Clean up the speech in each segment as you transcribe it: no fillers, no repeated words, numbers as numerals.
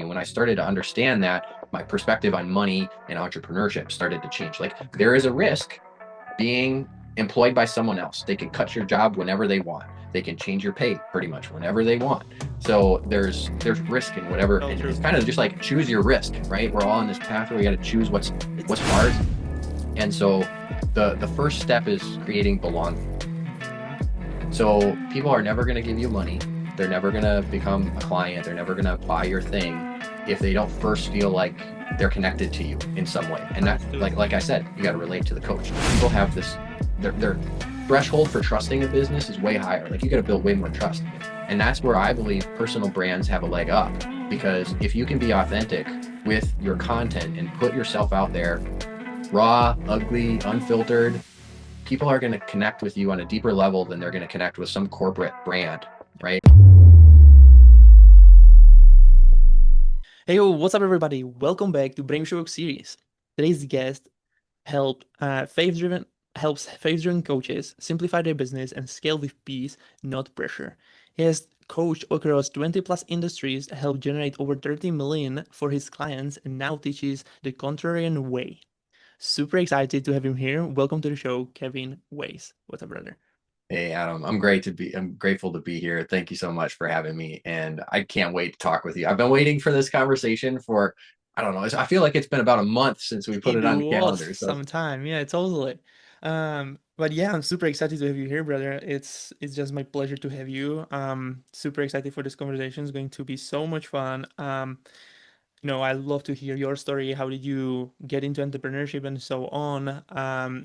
And when I started to understand that, my perspective on money and entrepreneurship started to change. Like, there is a risk being employed by someone else. They can cut your job whenever they want. They can change your pay pretty much whenever they want. So there's risk in whatever, So and it's true. kind of just like choose your risk, right? We're all on this path where we got to choose what's hard. And so the first step is creating belonging. So people are never going to give you money. They're never going to become a client. They're never going to buy your thing if they don't first feel like they're connected to you in some way. And that, like I said, you got to relate to the coach. People have this, their threshold for trusting a business is way higher. Like, you got to build way more trust. And that's where I believe personal brands have a leg up, because if you can be authentic with your content and put yourself out there, raw, ugly, unfiltered, people are going to connect with you on a deeper level than they're going to connect with some corporate brand, right? Hey, yo, what's up, everybody? Welcome back to Brainwashed To Be Broke series. Today's guest helped helps faith-driven coaches simplify their business and scale with peace, not pressure. He has coached across 20 plus industries, helped generate over 30 million for his clients, and now teaches the contrarian way. Super excited to have him here. Welcome to the show, Kevin Weis. What's up, brother? Hey, Adam, I'm grateful to be here. Thank you so much for having me. And I can't wait to talk with you. I've been waiting for this conversation for, I don't know, I feel like it's been about a month since we put It it on the was calendar. So some time, yeah, totally. But yeah, I'm super excited to have you here, brother. It's just my pleasure to have you. Super excited for this conversation. It's going to be so much fun. I love to hear your story. How did you get into entrepreneurship and so on?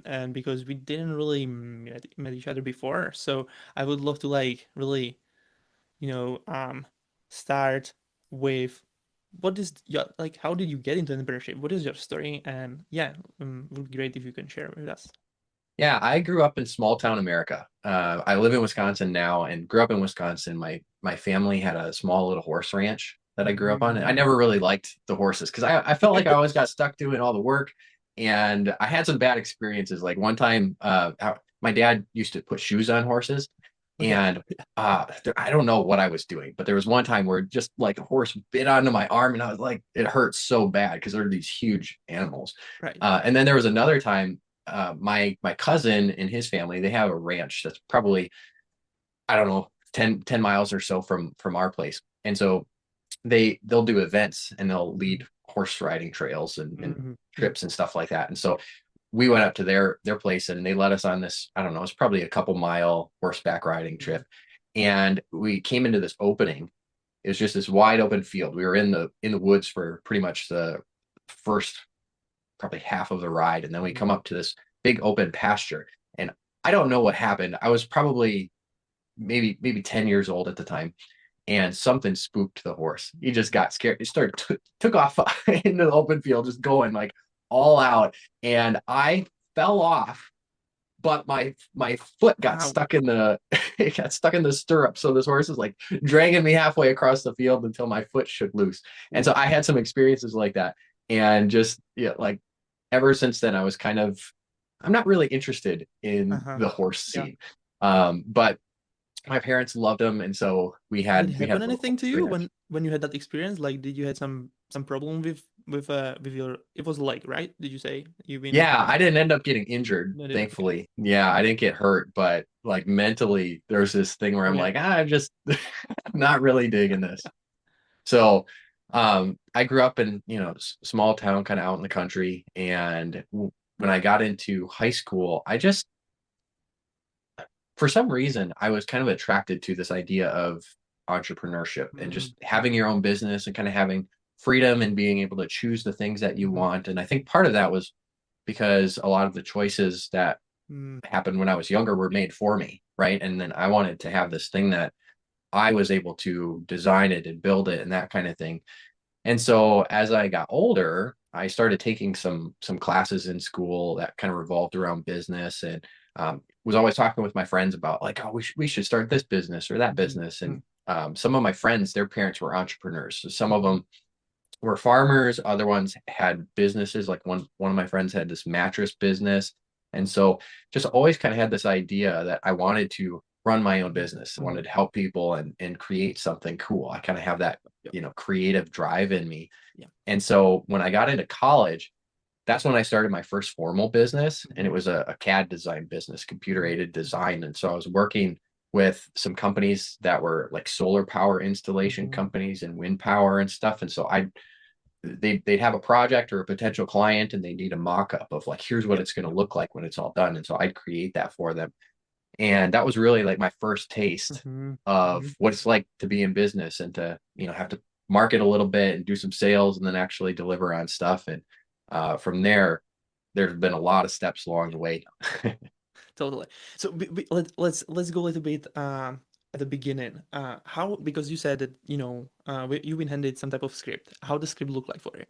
And because we didn't really met each other before, so I would love to like really, you know, um, start with what is your like how did you get into entrepreneurship? What is your story? And yeah, it would be great if you can share with us. yeah, I grew up in small town America. I live in Wisconsin now and grew up in Wisconsin. My family had a small little horse ranch that I grew up on. I Mm. never really liked the horses because I felt like I always got stuck doing all the work. And I had some bad experiences. Like, one time, my dad used to put shoes on horses. Okay. And I don't know what I was doing, but there was one time where just like a horse bit onto my arm, and I was like, it hurt so bad because they're these huge animals. Right. And then there was another time, my cousin and his family, they have a ranch that's probably, I don't know, ten miles or so from our place. And so they'll do events and they'll lead horse riding trails and Hmm. trips and stuff like that. And so we went up to their place and they led us on this, I don't know, it's probably a couple mile horseback riding trip. And we came into this opening. It was just this wide open field. We were in the woods for pretty much the first probably half of the ride, and then we come up to this big open pasture. And I don't know what happened. I was probably maybe 10 years old at the time, and something spooked the horse. He just got scared. He took off into the open field, just going like all out. And I fell off, but my foot got Wow. stuck in the it got stuck in the stirrup. So this horse is like dragging me halfway across the field until my foot shook loose. And so I had some experiences like that. And just, yeah, like, ever since then, I was kind of, I'm not really interested in Uh-huh. the horse Yeah. scene. But my parents loved them, and so Did it we happen had a little anything to horse you ranch. when you had that experience? Like, did you had some problem with your it was leg, right? Did you say you've been Yeah, I didn't end up getting injured, no, didn't okay. thankfully. Yeah, I didn't get hurt, but like mentally, there's this thing where I'm Okay. like, I'm just not really digging this. So, I grew up in, small town, kind of out in the country, and when I got into high school, for some reason, I was kind of attracted to this idea of entrepreneurship and Mm, just having your own business and kind of having freedom and being able to choose the things that you mhm, want. And I think part of that was because a lot of the choices that mm, happened when I was younger were made for me, right? And then I wanted to have this thing that I was able to design it and build it and that kind of thing. And so as I got older, I started taking some classes in school that kind of revolved around business, and was always talking with my friends about like, oh, we should start this business or that mhm, business. mm, And some of my friends, their parents were entrepreneurs. So some of them were farmers, other ones had businesses. Like one of my friends had this mattress business. And so just always kind of had this idea that I wanted to run my own business. I Mhm. wanted to help people and create something cool. I kind of have that, Yep. creative drive in me. Yeah. And so when I got into college, that's when I started my first formal business. And it Mhm. was a CAD design business, computer Mhm. aided design. And so I was working with some companies that were like solar power installation Mhm. companies and wind power and stuff. And so they'd have a project or a potential client and they need a mock-up of like, here's what Yep. it's going to Yep. look like when it's all done. And so I'd create that for them. And that was really like my first taste Mhm. of Mhm. what it's like to be in business and to, have to market a little bit and do some sales and then actually deliver on stuff. And from there, there's been a lot of steps along the way. Totally. So let's go a little bit at the beginning. How, because you said that you've been handed some type of script. How does script look like for you?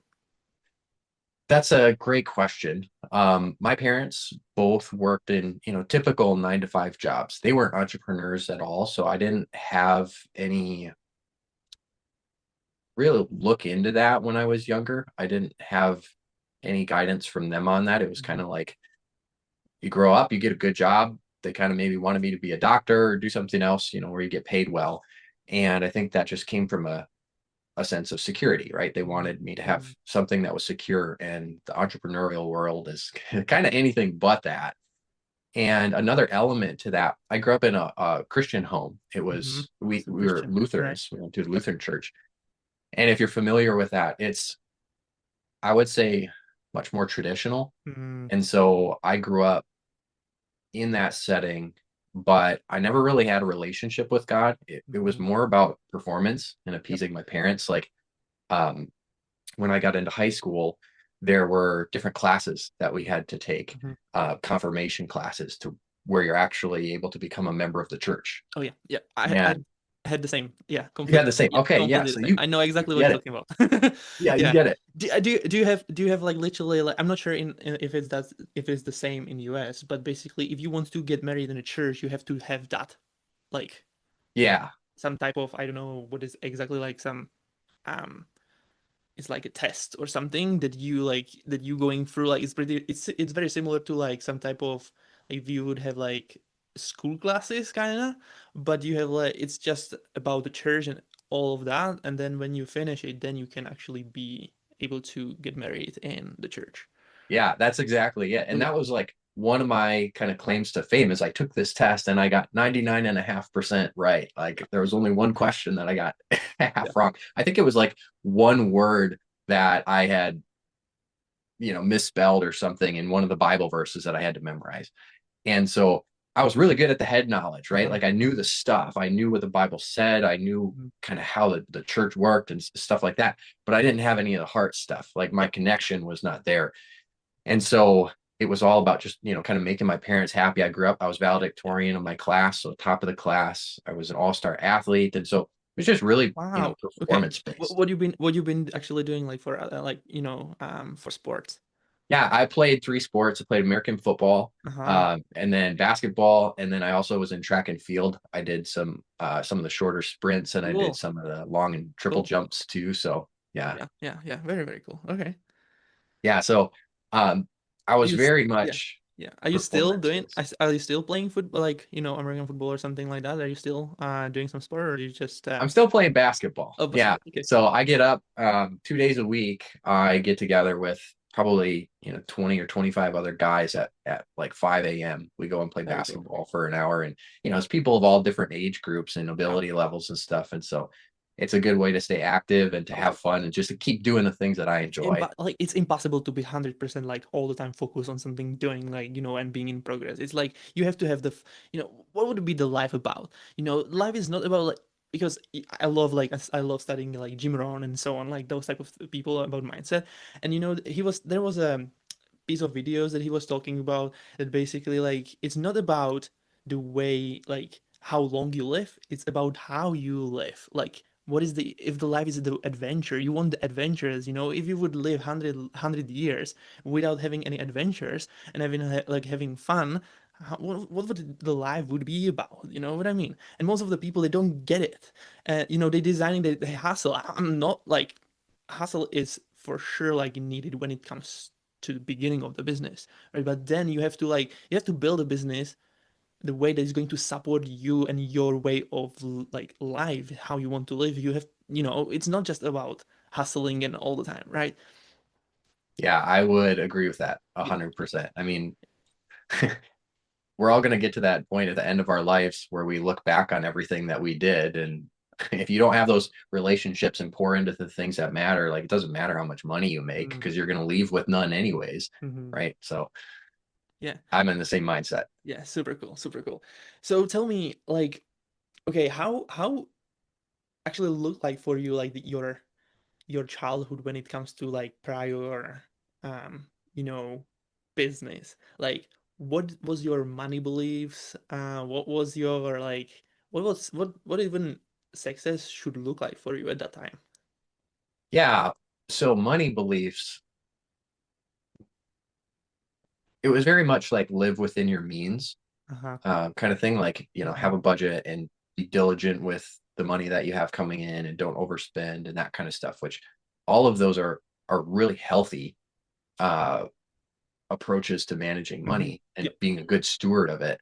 That's a great question. My parents both worked in, typical 9 to 5 jobs. They weren't entrepreneurs at all. So I didn't have any really look into that when I was younger. I didn't have any guidance from them on that. It was kind Mhm. of like you grow up, you get a good job. They kind of maybe wanted me to be a doctor or do something else, where you get paid well. And I think that just came from a sense of security, right? They Mhm. wanted me to have Mhm. something that was secure. And the entrepreneurial world is kind of anything but that. And another element to that, I grew up in a Christian home. It Mhm. was So we were Christian, right? Lutherans. We went to the Yep. Lutheran church. And if you're familiar with that, it's, I would say, much more traditional. Mm. And so I grew up in that setting, but I never really had a relationship with God. It was Mhm. more about performance and Yep. appeasing my parents. Like um, when I got into high school, there were different classes that we had to take, Mhm. confirmation classes to where you're actually able to become a member of the church. Oh yeah, yeah. I And had the same. Yeah, you had the completely. same. Yeah, Okay, yeah. completely the So same. I know you exactly what get you're it. talking about. Yeah, you Yeah. get it. Do you have like literally like, I'm not sure if it's the same in US, but basically if you want to get married in a church, you have to have that like Yeah, some type of, I don't know what is exactly, like some um it's like a test or something that you going through, like it's very similar to like some type of, if you would have like school classes kind of, but you have like, it's just about the church and all of that, and then when you finish it, then you can actually be able to get married in the church. yeah, that's exactly it. And Okay. that was like one of my kind of claims to fame is I took this test and I got 99.5% right. Like there was only one question that I got Yeah. half wrong. I think it was like one word that I had, misspelled or something in one of the Bible verses that I had to memorize. And so I was really good at the head knowledge, right? Uh-huh. Like I knew the stuff. I knew what the Bible said. I knew Mhm. kind of how the church worked and stuff like that. But I didn't have any of the heart stuff. Like my Yep. connection was not there. And so it was all about just, kind of making my parents happy. I grew up, I was Yeah. valedictorian of my class, so top of the class. I was an all-star athlete. And so it was just really, Wow. Okay. performance based. What you been actually doing like for like for sports? Yeah, I played 3 sports. I played American football, Uh-huh. and then basketball, and then I also was in track and field. I did some of the shorter sprints, and I did Cool. some of the long and triple Cool. jumps too. So yeah, Yeah, yeah, yeah. Very, very cool. Okay. yeah. So I Are was you, very yeah, much yeah. Are you still performance doing, based. are you still playing football, like, American football or something like that? Are you still doing some sport, or are you just I'm still playing basketball. oh, Yeah. basketball? Okay. So I get up 2 days a week. I get together with probably 20 or 25 other guys at like 5 a.m. We go and play Very cool. basketball for an hour. And it's people of all different age groups and Yeah. ability levels and stuff. And so it's a good way to stay active and to have Totally. fun and just to keep doing the things that I It's enjoy. like it's impossible to be 100% like all the time focused on something, doing like, and being in progress. It's like you have to have what would be the life about? Life is not about like, because I love like I love studying like Jim Rohn and so on, like those type of people about mindset. And there was a piece of videos that he was talking about, that basically like it's not about the way, like how long you live, it's about how you live. Like what is the, if the life is the adventure, you want the adventures. If you would live 100 years without having any adventures and having fun, what would the life would be about? You know what I mean? And most of the people, they don't get it. They designing the hustle. I'm not like, hustle is for sure like needed when it comes to the beginning of the business, right? But then you have to build a business the way that is going to support you and your way of like life, how you want to live. You have, it's not just about hustling and all the time, right? Yeah, I would agree with that Yeah. 100%. I mean, we're all going to get to that point at the end of our lives where we look back on everything that we did. And if you don't have those relationships and pour into the things that matter, like it doesn't matter how much money you make Mm-hmm. because you're going to leave with none anyways. Mm-hmm. Right. So Yeah. I'm in the same mindset. Yeah. Super cool. Super cool. So tell me, like, okay, how actually look like for you, like your childhood when it comes to like prior um you know business, like what was your money beliefs, what was your like what even success should look like for you at that time? Yeah. So money beliefs, it was very much like live within your means, Uh-huh. kind of thing. Like, Hmm. have a budget and be diligent with the money that you have coming in and don't overspend and that kind of stuff, which all of those are really healthy uh, approaches to managing Hmm. money and Yep. being a good steward of it.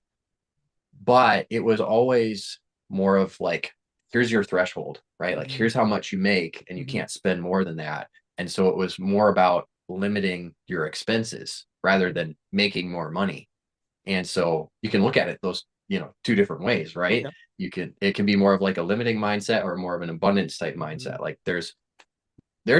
But it was always more of like, here's your threshold, right? Like, Hmm. here's how much you make, and you Hmm. can't spend more than that. And so it was more about limiting your expenses rather than making more money. And so you can look at it those, two different ways, right? Yep. It can be more of like a limiting mindset or more of an abundance type Hmm. mindset. Like there's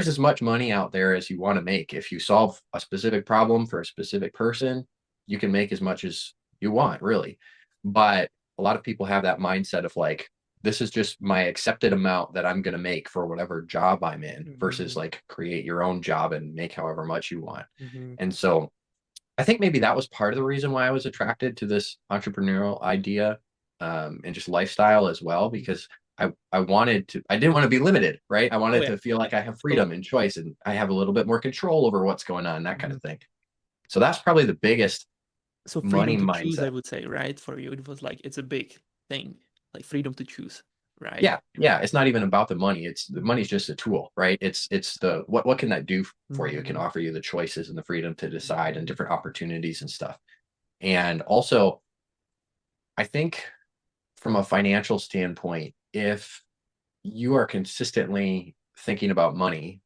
as much money out there as you want to make. If you solve a specific problem for a specific person, you can make as much as you want, really. But a lot of people have that mindset of like, this is just my accepted amount that I'm going to make for whatever job I'm in versus Hmm. like create your own job and make however much you want. Hmm. And so I think maybe that was part of the reason why I was attracted to this entrepreneurial idea and just lifestyle as well, because I didn't want to be limited, right? I Oh wanted yeah, to feel yeah, like I have freedom totally. and choice and I have a little bit more control over what's going on, that kind Hmm. of thing. So that's probably the biggest So freedom money to choose, I mindset. would say, right? For you it was like it's a big thing, like freedom to choose, right? Yeah, yeah. It's not even about the money. It's the Hmm. money's just a tool, right? It's the what can that do for you? It can Hmm. offer you the choices and the freedom to decide and Hmm. different opportunities and stuff. And also, I think from a financial standpoint, if you are consistently thinking about money,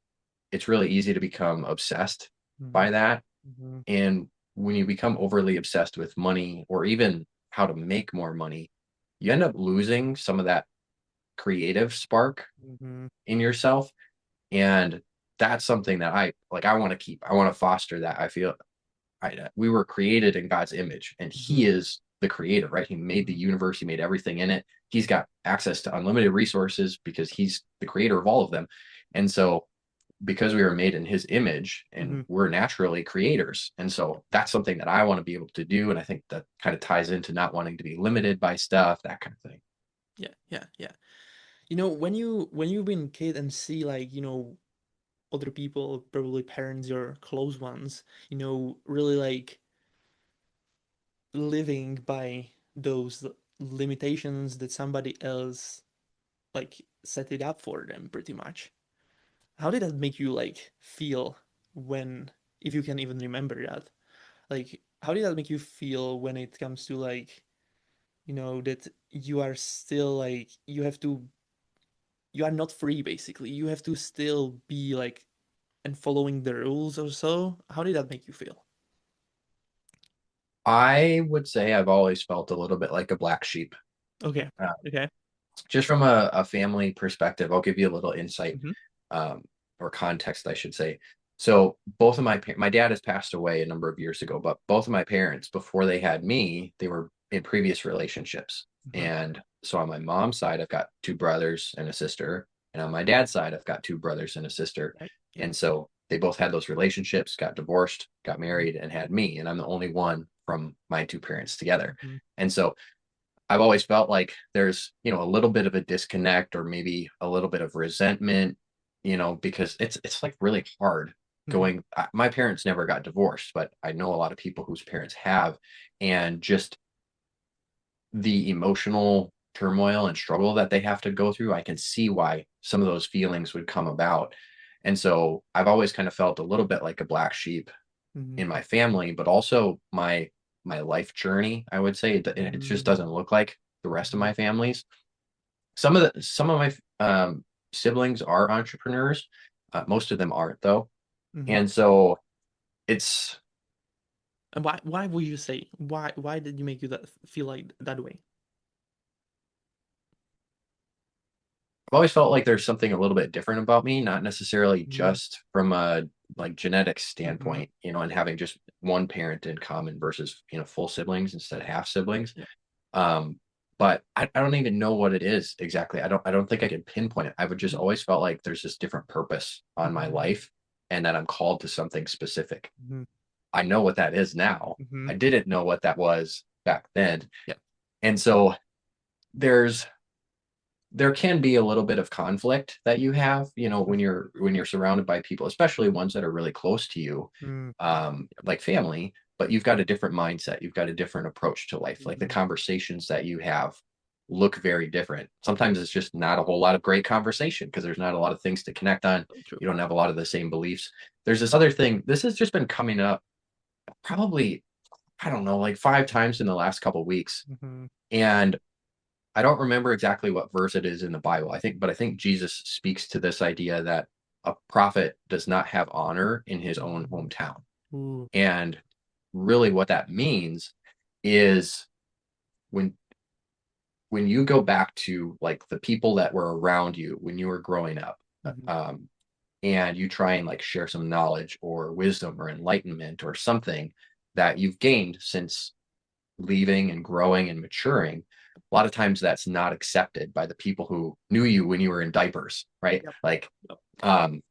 it's really easy to become obsessed Hmm. by that. Hmm. And when you become overly obsessed with money or even how to make more money, you end up losing some of that creative spark Hmm. in yourself. And that's something that I want to keep. I want to foster that. I feel we were created in God's image, and Hmm. He is the creator, right? He made the Hmm. universe, He made everything in it. He's got access to unlimited resources because He's the creator of all of them. And so, because we were made in His image and Hmm. we're naturally creators. And so, that's something that I want to be able to do. And I think that kind of ties into not wanting to be limited by stuff, that kind of thing. Yeah, yeah, yeah. When you've been a kid and see like, other people, probably parents, your close ones, really like living by those limitations that somebody else like set it up for them pretty much. How did that make you like feel when, if you can even remember that? Like, how did that make you feel when it comes to like, that you are still like, you are not free basically. You have to still be like and following the rules or so. How did that make you feel? I would say I've always felt a little bit like a black sheep. Okay. Uh, Okay. just from a family perspective, I'll give you a little insight Hmm. um, or context, I should say. So both of my dad has passed away a number of years ago, but both of my parents, before they had me, they were in previous relationships. Hmm. And so on my mom's side, I've got two brothers and a sister. And on my dad's side, I've got two brothers and a sister. Right. Yeah. And so they both had those relationships, got divorced, got Hmm. married, and had me. And I'm the only one from my two parents together. Hmm. And so I've always felt like there's, a little bit of a disconnect or maybe a little bit of resentment, because it's like really hard Hmm. my parents never got divorced, but I know a lot of people whose parents have, and just the emotional turmoil and struggle that they have to go through, I can see why some of those feelings would come about. And so I've always kind of felt a little bit like a black sheep Hmm. in my family, but also my life journey, I would say. It just Mm, doesn't look like the rest of mhm, my families. Some of my siblings are entrepreneurs. Most of them aren't though. mhm. And so it's And why would you say why did you make you that feel like that way? I've always felt like there's something a little bit different about me, not necessarily Mm, just from a like genetic mhm. standpoint, and having just one parent in common versus, full siblings instead of half Yeah, siblings. yeah. Um, but I don't even know what it is exactly. I don't think I can pinpoint it. I would just Mhm, always felt like there's this different purpose on my mhm, life and that I'm called to something specific. mhm, I know what that is now. I mhm. didn't know what that was back then. Yeah. And so there's there can be a little bit of conflict that you have, Mhm, when you're surrounded by people, especially ones that are really close to you, mm, like family, but you've got a different mindset, you've got a different approach to life. Like the mhm. conversations that you have look very different. Sometimes it's just not a whole lot of great conversation because there's not a lot of things to connect on. So true. You don't have a lot of the same beliefs. There's this other thing. This has just been coming up probably, I don't know, like 5 times in the last couple of weeks. Mhm, And I don't remember exactly what verse it is in the Bible. But I think Jesus speaks to this idea that a prophet does not have honor in his own mhm. hometown. Ooh. And really what that means is when you go back to like the people that were around you when you were growing up, Mhm, and you try and like share some knowledge or wisdom or enlightenment or something that you've gained since leaving and growing and maturing, a lot of times that's not accepted by the people who knew you when you were in diapers, right? yep, Like, yep. um,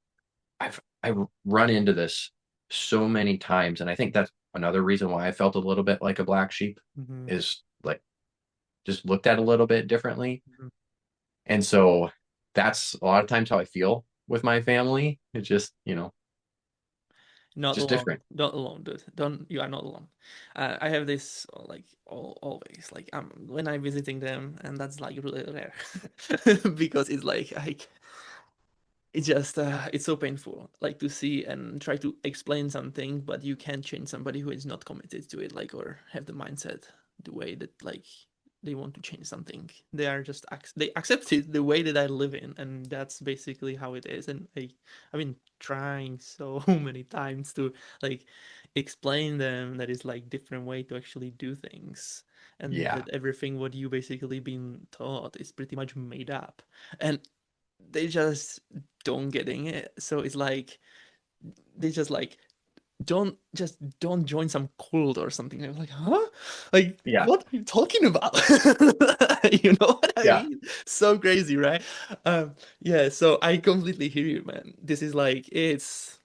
I run into this so many times, and I think that's another reason why I felt a little bit like a black sheep Mhm, is like just looked at a little bit differently, mhm. and so that's a lot of times how I feel with my family. It's just Not just alone. different. Not alone, dude. Don't you are not alone. I have this like always like when I'm visiting them, and that's like really rare because it's like it's just it's so painful like to see and try to explain something, but you can't change somebody who is not committed to it, like, or have the mindset the way that like they want to change something. They are just they accept it the way that I live in, and that's basically how it is. And I've been trying so many times to like explain them that it's like different way to actually do things, and Yeah, that everything what you basically been taught is pretty much made up. And they just don't getting it. So it's like they just like don't join some cult or something. I'm like, huh? Like, yeah, what are you talking about? You know what I yeah, mean? So crazy, right? Yeah, so I completely hear you, man. This is like it's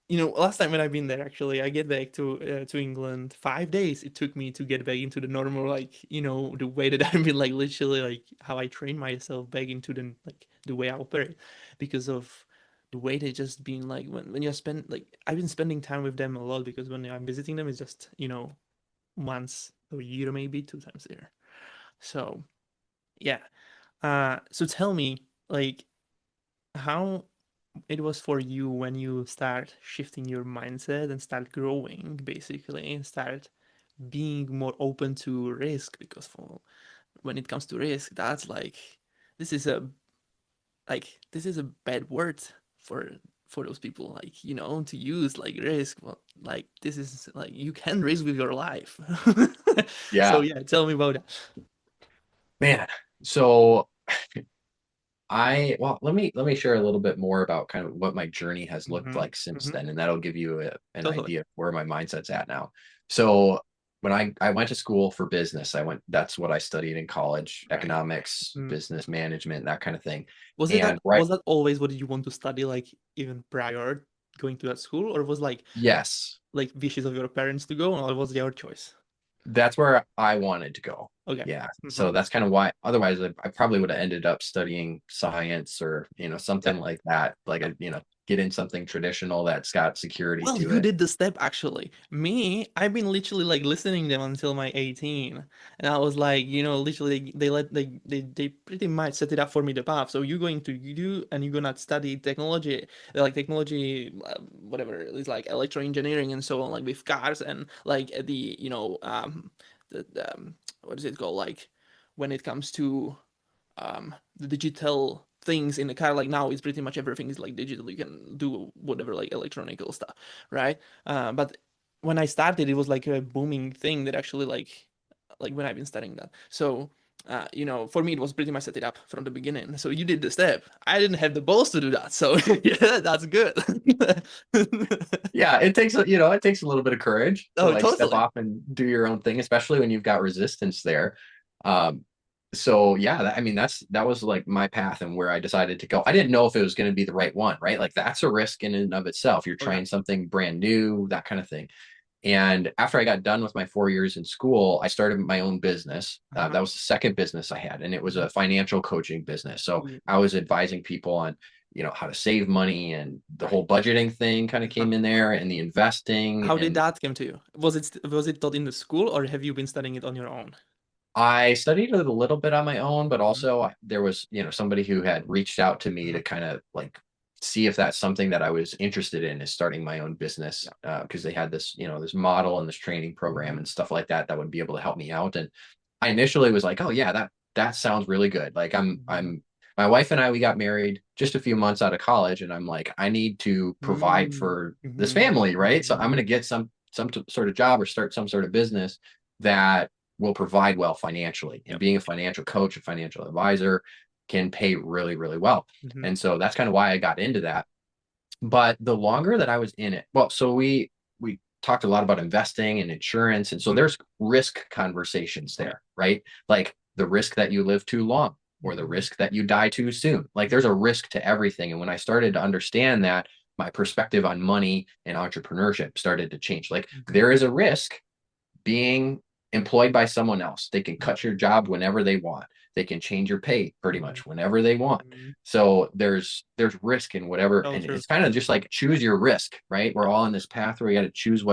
last time when I've been there, actually, I get back to England 5 days. It took me to get back into the normal, like the way that I've been like literally like how I train myself back into the way I operate, because of the way they just been like when you spend like I've been spending time with them a lot, because when I'm visiting them, it's just once a year, maybe 2 times a year. So yeah. So tell me, like, how it was for you when you start shifting your mindset and start growing, basically, and start being more open to risk. Because for when it comes to risk, that's like this is a this is a bad word for those people, like, to use like risk. Well, like, this is like you can risk with your life. So yeah, yeah, tell me about that. man. So let me share a little bit more about kind of what my journey has looked Hmm. like since Hmm. then, and that'll give you an Totally. idea of where my mindset's at now. So when I went to school for business, that's what I studied in college, Right. economics, Mm. business management, that kind of thing. Was it that And right, was that always what you want to study, like even prior going to that school, or was yes, like wishes of your parents to go, or was your choice? that's where I wanted to go. Okay. Yeah. Hmm. So that's kind of why, otherwise I probably would have ended up studying science or, Yeah. something like that, like Yeah. a, get in something traditional that's got security Well, to you it. did the step actually. Me, I've been literally like listening them until my 18. And I was like, literally they pretty much set it up for me the path. So you're going to do and you're gonna study technology, like technology, whatever, it's like electro engineering and so on, like with cars and like the what is it called? Like when it comes to the digital things in the car, like now it's pretty much everything is like digital, you can do whatever like electronical stuff, right? But when I started it was like a booming thing that actually like when I've been studying that. So for me it was pretty much set it up from the beginning. So you did the step, I didn't have the balls to do that, so yeah, that's good. Yeah, it takes it takes a little bit of courage to Oh, like step totally. off and do your own thing, especially when you've got resistance there. Um, so yeah, I mean that was like my path and where I decided to go. I didn't know if it was going to be the right one, right? Like that's a risk in and of itself. You're Oh yeah. trying something brand new, that kind of thing. And after I got done with my 4 years in school, I started my own business. Uh-huh. That was the second business I had, and it was Mhm. a financial coaching business. So Yeah. I was advising people on, how to save money, and the Right. whole budgeting thing kind of Uh-huh. came in there, and the investing. How did And that come to you? Was it taught in the school or have you been studying it on your own? I studied it a little bit on my own, but Mhm. also there was, somebody who had reached out to me Uh-huh. to kind of like see if that's something that I was interested in, is starting my own business, Yeah. because they had this, this model and this training program Mhm. and stuff like that that would be able to help me out. And I initially was like, oh yeah, that sounds really good. Like Mhm. my wife and I, we got married just a few months out of college, and I'm like, I need to provide Mm. for this Mhm. family, right? So I'm going Mhm. to get some sort of job or start some sort of business that will provide well financially. And Yep. being a financial coach, a financial advisor can pay really, really well. Mhm. And so that's kind of why I got into that. But the longer that I was in it, well, so we talked a lot about investing and insurance. And so Mhm. there's risk conversations Oh yeah. there, right? Like the risk that you live too long or the Mhm. risk that you die too soon. Like there's a risk to everything. And when I started to understand that, my perspective on money and entrepreneurship started to change. Like Mhm. there is a risk being employed by someone else. They can Mhm. cut your job whenever they want. They can change your pay pretty Mhm. much whenever they want. Mhm. So there's risk in whatever, So and true. it's kind of just like choose your risk, right? We're Yeah. all on this path where you got to choose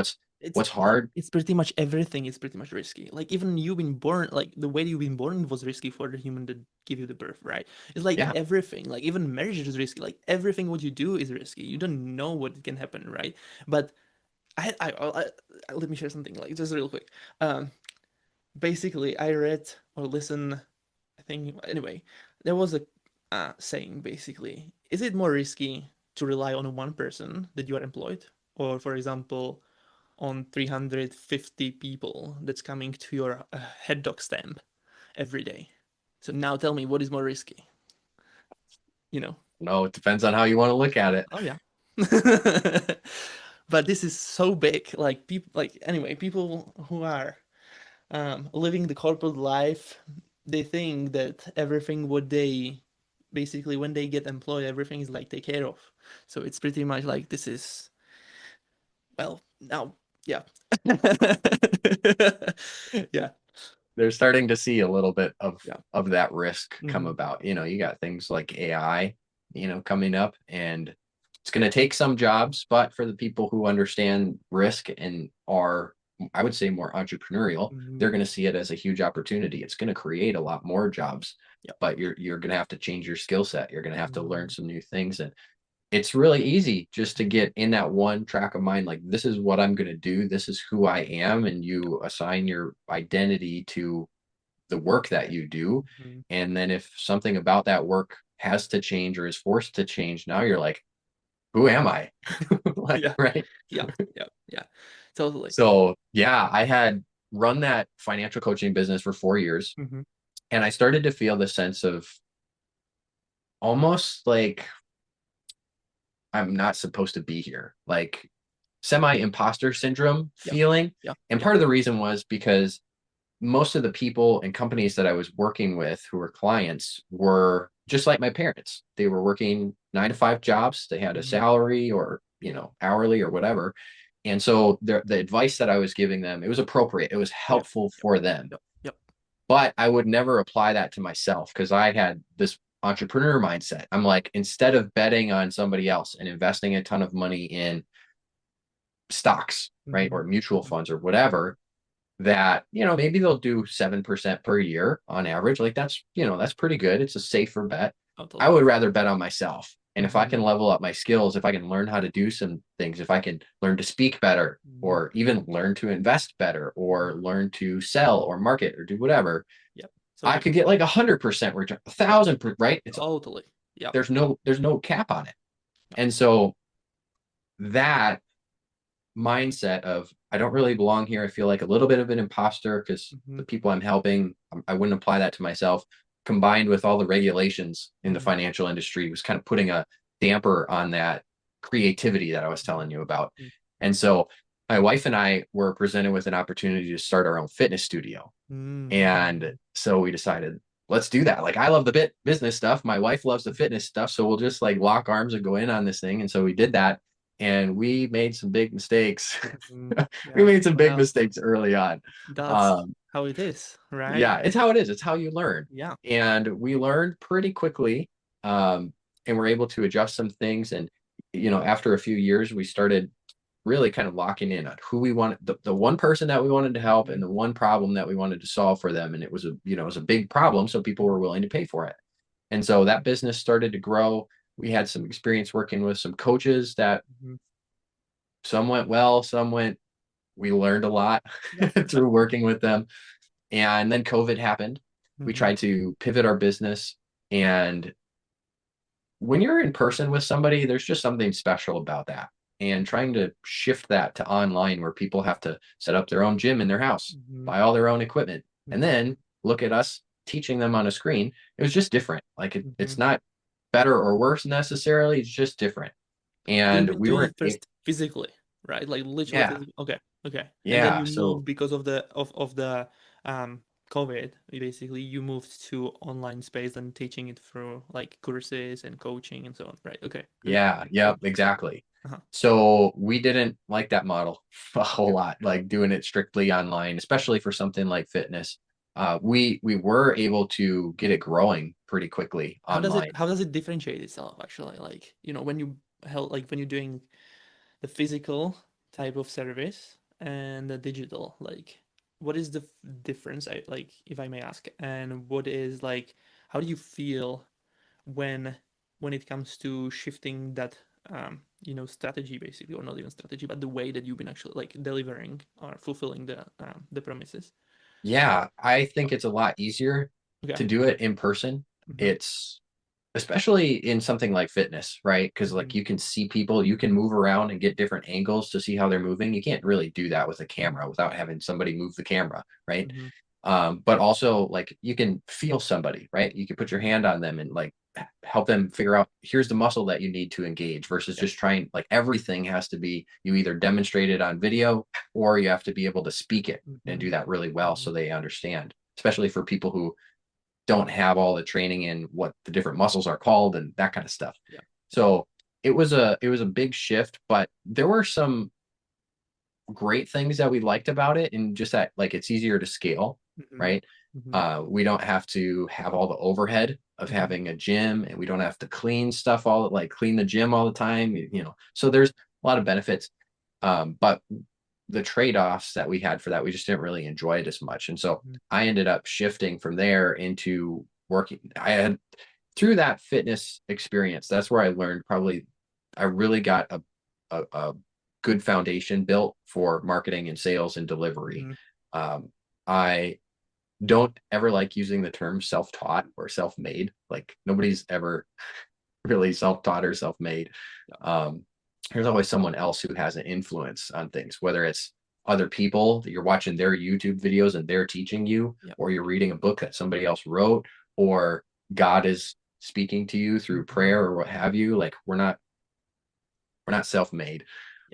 It's what's like hard. it's pretty much everything is pretty much risky. Like even you being born, like the way you've been born was risky for the human that give you the birth, right? It's like Yeah, everything, like even marriage is risky. Like everything what you do is risky. You don't know what can happen, right? But let me share something like just real quick. Um, Basically, I read or listened. I think anyway, there was a saying basically: is it more risky to rely on one person that you are employed, or for example, on 350 people that's coming to your head dog stamp every day? So now tell me, what is more risky? You know? no, it depends on how you want to look at it. Oh yeah. But this is so big. Like people, like anyway, people who are living the corporate life, they think that everything what they basically when they get employed, everything is like take care of. So it's pretty much like this is well now, yeah, yeah, They're starting to see a little bit yeah. of that risk come Hmm. about. You got things like AI, coming up, and it's going to take some jobs, but for the people who understand risk and are, I would say, more entrepreneurial, they're Hmm. going to see it as a huge opportunity. It's going to create a lot more jobs, Yep. but you're going to have to change your skill set. You're going to have to learn Hmm. some new things, and it's really easy just to get in that one track of mind, like this is what I'm going to do, this is who I am, and you assign your identity to the work that you do. Hmm. And then if something about that work has to change or is forced to change, now you're like, who am I? Like, Yeah, right? yeah, yeah, yeah, totally. So yeah, I had run that financial coaching business for 4 years, Hmm. and I started to feel the sense of almost like I'm not supposed to be here, like semi imposter syndrome Yeah, feeling. yeah, And yeah. part of the reason was because most of the people and companies that I was working with who were clients were just like my parents. They were working 9 to 5 jobs. They had a Hmm. salary or, hourly or whatever. And so the advice that I was giving them, it was appropriate. It was Oh yeah, helpful yep, for them. yep, yep. But I would never apply that to myself because I had this entrepreneur mindset. I'm like, instead of betting on somebody else and investing a ton of money in stocks, right, Mm-hmm. or mutual Mm-hmm. funds or whatever, that, maybe they'll do 7% per year on average. Like that's pretty good. It's a safer bet. I Totally. would rather bet on myself. And if I Mm-hmm. can level up my skills, if I can learn how to do some things, if I can learn to speak better, Mm-hmm. or even learn to invest better, or Mm-hmm. learn to sell or market or do whatever, Yep. So I you, could get like 100% return, a yep, thousand, right? It's totally. Yep. there's no cap on it. Yep. And so that mindset of I don't really belong here. I feel like a little bit of an imposter because Mm-hmm. the people I'm helping, I wouldn't apply that to myself. Combined with all the regulations in the Mm-hmm. financial industry was kind of putting a damper on that creativity that I was telling you about. And so my wife and I were presented with an opportunity to start our own fitness studio. Mm-hmm. And so we decided, let's do that. Like I love the business stuff. My wife loves the fitness stuff. So we'll just like lock arms and go in on this thing. And so we did that. And we made some big mistakes. Mm-hmm. We Yeah. made some big Well, mistakes early on. that's Um, how it is, right? yeah, it's how it is. It's how you learn. Yeah. And we learned pretty quickly. Um, and we're able to adjust some things. And, after a few years, we started really kind of locking in on who we wanted, the one person that we wanted to help Mm-hmm. and the one problem that we wanted to solve for them. And it was it was a big problem. So people were willing to pay for it. And so that business started to grow. We had some experience working with some coaches that Mm-hmm. some went well, some went, we learned a lot Yeah. through working with them. And then COVID happened. We Mm-hmm. tried to pivot our business. And when you're in person with somebody, there's just something special about that. And trying to shift that to online where people have to set up their own gym in their house, Mm-hmm. buy all their own equipment, and Mm-hmm. then look at us teaching them on a screen. It was just different. Like Mm-hmm. it's not better or worse necessarily. It's just different. So And you've been we doing were, it first physically, right? Like literally yeah, physically. Okay. Okay. And then yeah. you So moved because of the COVID, basically you moved to online space and teaching it through like courses and coaching and so on, right? Okay. Cool. yeah, Cool. yep, exactly. Uh-huh. So we didn't like that model a whole Okay. lot, like doing it strictly online, especially for something like fitness. We were able to get it growing pretty quickly online. How does it differentiate itself actually? Like, when you held like when you're doing the physical type of service and the digital, like what is the difference, like if I may ask, and what is like how do you feel when it comes to shifting that strategy basically, or not even strategy, but the way that you've been actually like delivering or fulfilling the promises? Yeah, I Yeah. think it's a lot easier Okay. to do it in person. Mm-hmm. It's especially in something like fitness, right? Because Mm-hmm. like you can see people, you can move around and get different angles to see how they're moving. You can't really do that with a camera without having somebody move the camera, right? Mm-hmm. But also like you can feel somebody, right? You can put your hand on them and like help them figure out here's the muscle that you need to engage versus Yeah. just trying like everything has to be you either demonstrate it on video or you have to be able to speak it and Mm-hmm. do that really well Mm-hmm. so they understand, especially for people who don't have all the training in what the different muscles are called and that kind of stuff. Yeah. Yeah. So it was a big shift, but there were some great things that we liked about it and just that like it's easier to scale, Mm-hmm. right? Mm-hmm. We don't have to have all the overhead of Mm-hmm. having a gym and we don't have to clean stuff all like clean the gym all the time, so there's a lot of benefits. But the trade-offs that we had for that, we just didn't really enjoy it as much. And so Mm-hmm. I ended up shifting from there into working. I had through that fitness experience, that's where I learned probably I really got a good foundation built for marketing and sales and delivery. Mm-hmm. I don't ever like using the term self-taught or self-made. Like nobody's ever really self-taught or self-made. Yeah. There's always someone else who has an influence on things, whether it's other people that you're watching their YouTube videos and they're teaching you, Yeah. or you're reading a book that somebody else wrote, or God is speaking to you through Mm-hmm. prayer or what have you. Like we're not self-made.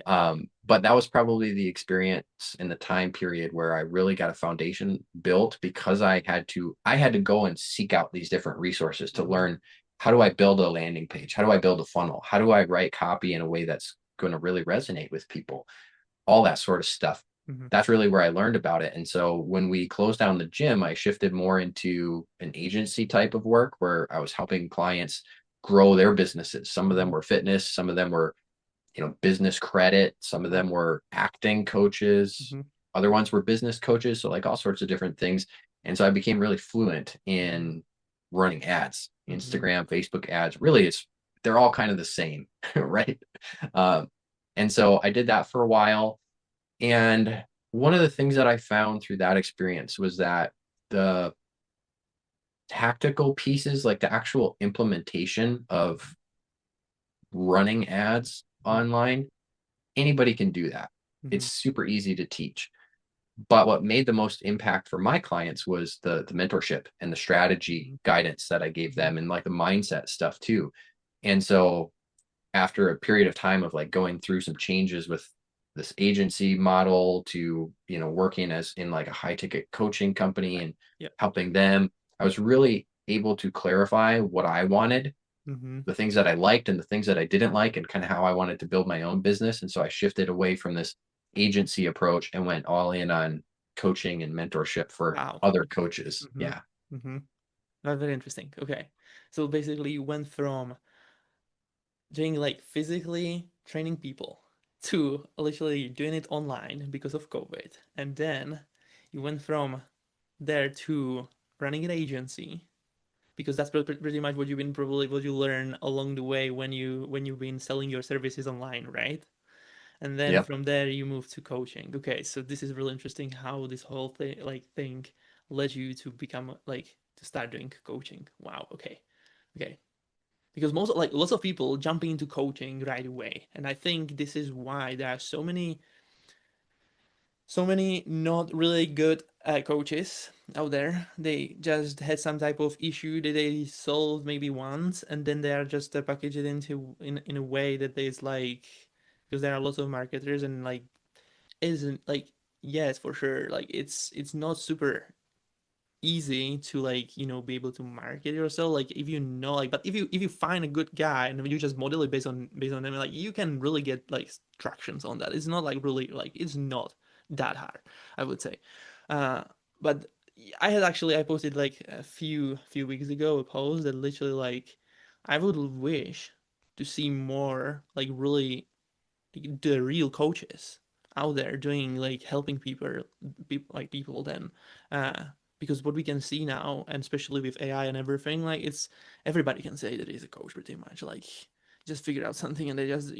Yeah. But that was probably the experience in the time period where I really got a foundation built because I had to go and seek out these different resources to Mm-hmm. learn how do I build a landing page? How do I build a funnel? How do I write copy in a way that's going to really resonate with people? All that sort of stuff. Mhm. That's really where I learned about it. And so when we closed down the gym, I shifted more into an agency type of work where I was helping clients grow their businesses. Some of them Mhm. were fitness, some of them were, business credit, some of them were acting coaches, Mhm. other ones were business coaches. So like all sorts of different things. And so I became really fluent in running ads, Mhm. Instagram, Facebook ads. Really, they're all kind of the same, right? Um, and so I did that for a while. And one of the things that I found through that experience was that the tactical pieces, like the actual implementation of running ads Mhm. online, anybody can do that. It's Mhm. super easy to teach. But what made the most impact for my clients was the mentorship and the strategy Mhm. guidance that I gave Mhm. them and like the mindset stuff too. And so after a period of time of like going through some changes with this agency model to working as in like a high ticket coaching company Right. and Yep. helping them, I was really able to clarify what I wanted, Mhm. the things that I liked and the things that I didn't like, and kind of how I wanted to build my own business. And so I shifted away from this agency approach and went all in on coaching and mentorship for Wow. other Okay. coaches. Mhm. Yeah. Mhm. That's very interesting. Okay. So basically you went from doing like physically training people to literally doing it online because of COVID. And then you went from there to running an agency because that's pretty much what you've been probably what you learn along the way when you've been selling your services online, right? And then Yep. from there you move to coaching. Okay, so this is really interesting how this whole thing led you to become like to start doing coaching. Wow. Okay. Okay, because most like lots of people jump into coaching right away, and I think this is why there are so many not really good coaches out there. They just had some type of issue that they solved maybe once, and then they are just package it into in a way that is like, because there are lots of marketers and like isn't like, yes, for sure, like it's not super easy to like be able to market yourself, like if you know, like, but if you find a good guy and you just model it based on them, like you can really get like tractions on that. It's not like really like it's not that hard, I would say. uh but I posted like a few weeks ago a post that literally like I would wish to see more like really the real coaches out there doing like helping people then, uh because what we can see now, and especially with AI and everything, like it's everybody can say that he's a coach pretty much, like just figure out something and they just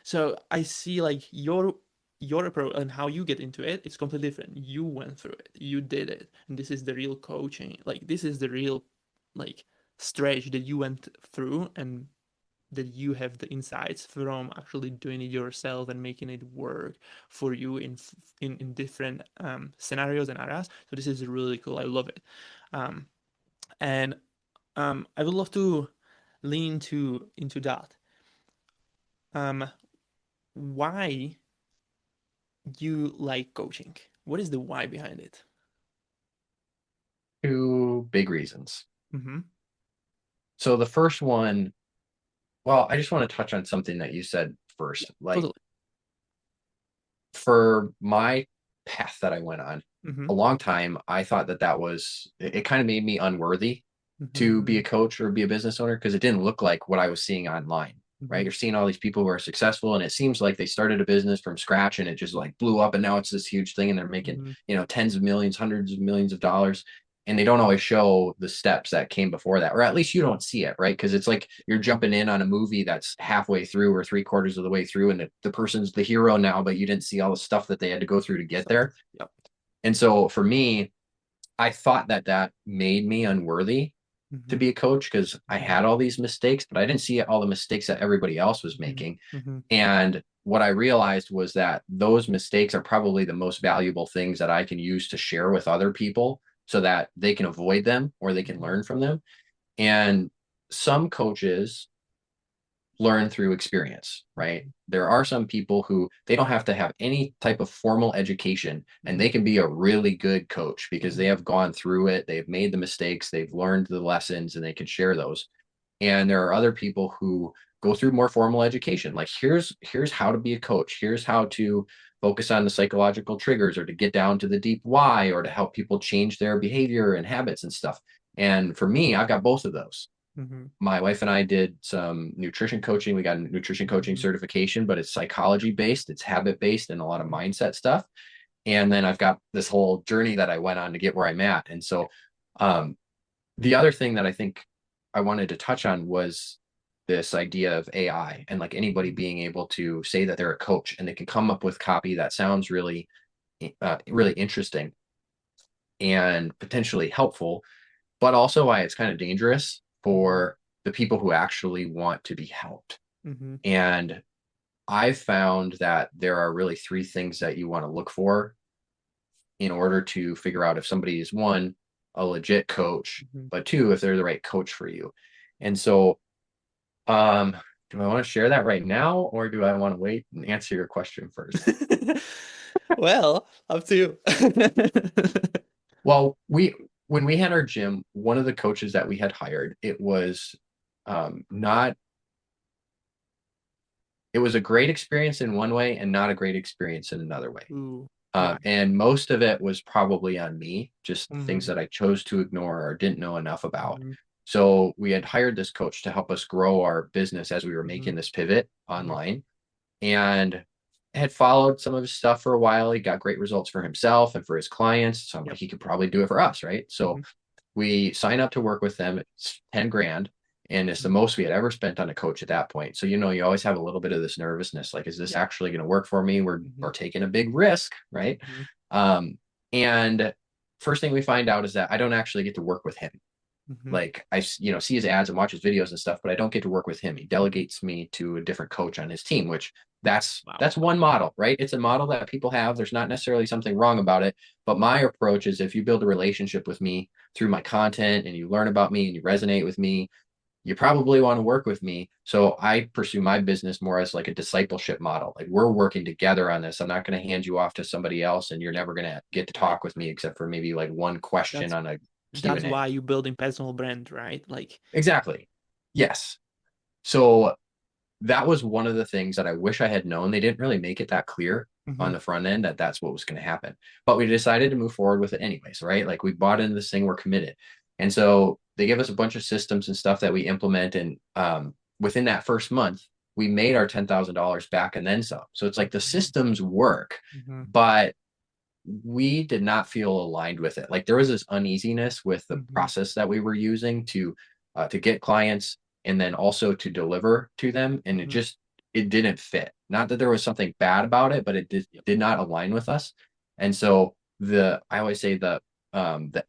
so I see like your approach and how you get into it, it's completely different. You went through it, you did it, and this is the real coaching, like this is the real like stretch that you went through, and that you have the insights from actually doing it yourself and making it work for you in different scenarios and areas. So this is really cool. I love it. Um, and I would love to lean to into that. Um, why you like coaching? What is the why behind it? Two big reasons. Mm-hmm. So the first one, well, I just want to touch on something that you said Yeah, first. Like totally. for my path that I went on, Mm-hmm. a long time, I thought that it kind of made me unworthy to be Mm-hmm. a coach or be a business owner because it didn't look like what I was seeing online, right? Mm-hmm. You're seeing all these people who are successful and it seems like they started a business from scratch and it just like blew up and now it's this huge thing and they're making, Mm-hmm. tens of millions, hundreds of millions of dollars. And they don't always show the steps that came before that, or at least you don't see it, right? Because it's like you're jumping in on a movie that's halfway through or three-quarters of the way through, and the person's the hero now, but you didn't see all the stuff that they had to go through to get Stuff. there. Yep. And so for me, I thought that made me unworthy to Mm-hmm. be a coach because I Mm-hmm. had all these mistakes, but I didn't see all the mistakes that everybody else was Mm-hmm. making. Mm-hmm. And what I realized was that those mistakes are probably the most valuable things that I can use to share with other people so that they can avoid them or they can Mm-hmm. learn from them. And some coaches learn through experience, right? There are some people who they don't have to have any type of formal education and Mm-hmm. they can be a really good coach because they Mm-hmm. have gone through it, they've made the mistakes, they've learned the lessons and they can share those. And there are other people who go through more formal education. Like here's how to be a coach, here's how to focus on the psychological triggers or to get down to the deep why or to help people change their behavior and habits and stuff. And for me, I've got both of those. Mm-hmm. My wife and I did some nutrition coaching. We got a nutrition coaching Mm-hmm. certification, but it's psychology based, it's habit based, and a lot of Mm-hmm. mindset stuff. And then I've got this whole journey that I went on to get where I'm at. And so, um, the other thing that I think I wanted to touch on was this idea of AI and like anybody Mm-hmm. being able to say that they're a coach and they can come up with copy that sounds really, really interesting and potentially helpful, but also why it's kind of dangerous Mm-hmm. for the people who actually want to be helped. Mm-hmm. And I've found that there are really three things that you want to look for in order to figure out if somebody is one, a legit coach, Mm-hmm. but two, if they're the right coach for you. And so, um, do I want to share that right now or do I want to wait and answer your question first? Well, up to you. Well, when we had our gym, one of the coaches that we had hired, it was not it was a great experience in one way and not a great experience in another way. Ooh, why? And most of it was probably on me, just things Mm-hmm. that I chose to ignore or didn't know enough about. Mm-hmm. So we had hired this coach to help us grow our business as we were Mm-hmm. making this pivot Mm-hmm. online and had followed some of his stuff for a while. He got great results for himself and for his clients. So I'm like, Yep. he could probably do it for us, right? So Mm-hmm. we sign up to work with them. It's 10 grand. And it's the Mm-hmm. most we had ever spent on a coach at that point. So, you always have a little bit of this nervousness. Like, is this Yep. actually going to work for me? Mm-hmm. We're taking a big risk, right? Mm-hmm. Um, and first thing we find out is that I don't actually get to work with him. Mm-hmm. Like I, see his ads and watch his videos and stuff, but I don't get to work with him. He delegates me to a different coach on his team, which Wow. that's one model, right? It's a model that people have. There's not necessarily something wrong about it, but my approach is if you build a relationship with me through my content and you learn about me and you resonate with me, you probably want to work with me. So I pursue my business more as like a discipleship model. Like we're working together on this. I'm not going to hand you off to somebody else and you're Yep. never going to get to Right. talk with me except for maybe like one question That's on a that's Q&A. why you building personal brand, right? Like, Exactly. Yes. So that was one of the things that I wish I had known. They didn't really make it that clear mm-hmm. on the front end that that's what was going to happen. But we decided to move forward with it anyways, right? Like we bought into this thing, we're committed. And so they give us a bunch of systems and stuff that we implement. And within that first month, we made our $10,000 back and then some. So it's like the Mm-hmm. systems work, Mm-hmm. but we did not feel aligned with it. Like there was this uneasiness with the Mm-hmm. process that we were using to get clients and then also to deliver to them, and Mm-hmm. it didn't fit. Not that there was something bad about it, but it Yep. did not align with us. And so the I always say the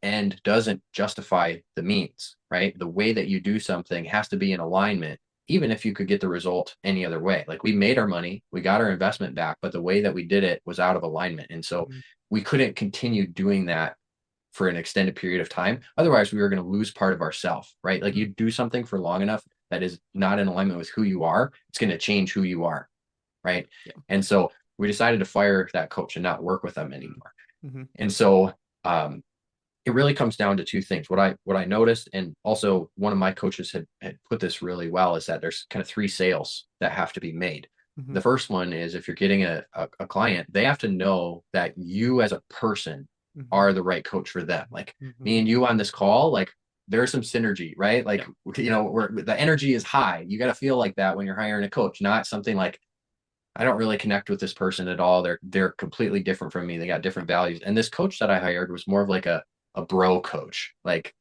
end doesn't justify the means, right? The way that you do something has to be in alignment even if you could get the result any other way. Like we made our money, we got our investment back, but the way that we did it was out of alignment. And so Mm-hmm. we couldn't continue doing that for an extended period of time. Otherwise, we were going to lose part of ourself, right? Like Mm-hmm. you do something for long enough that is not in alignment with who you are, it's going to change who you are, right? Yep. And so we decided to fire that coach and not work with them anymore. Mm-hmm. And so um, it really comes down to two things. What I noticed, and also one of my coaches had put this really well, is that there's kind of three sales that have to be made. Mm-hmm. The first one is if you're getting a client, they have to know that you as a person Mm-hmm. are the right coach for them. Like Mm-hmm. me and you on this call, like there's some synergy, right? Like Yep. where the energy is high. You got to feel like that when you're hiring a coach, not something like I don't really connect with this person at all. They're completely different from me. They got different values. And this coach that I hired was more of like a bro coach, like,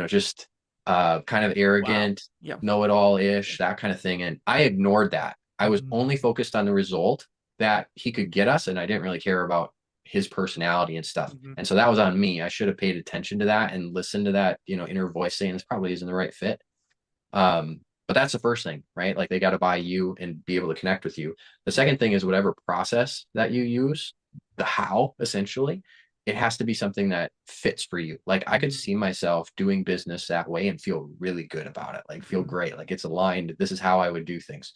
just kind of Wow. arrogant, Yep. know-it-all-ish, that kind of thing. And I ignored that. I was Mm-hmm. only focused on the result that he could get us, and I didn't really care about his personality and stuff. Mm-hmm. And so that was on me. I should have paid attention to that and listened to that, inner voice saying this probably isn't the right fit. But that's the first thing, right? Like they got to buy you and be able to connect with you. The second thing is whatever process that you use, the how essentially, it has to be something that fits for you. Like I could Mm-hmm. see myself doing business that way and feel really good about it, like feel Mm-hmm. great, like it's aligned. This is how I would do things.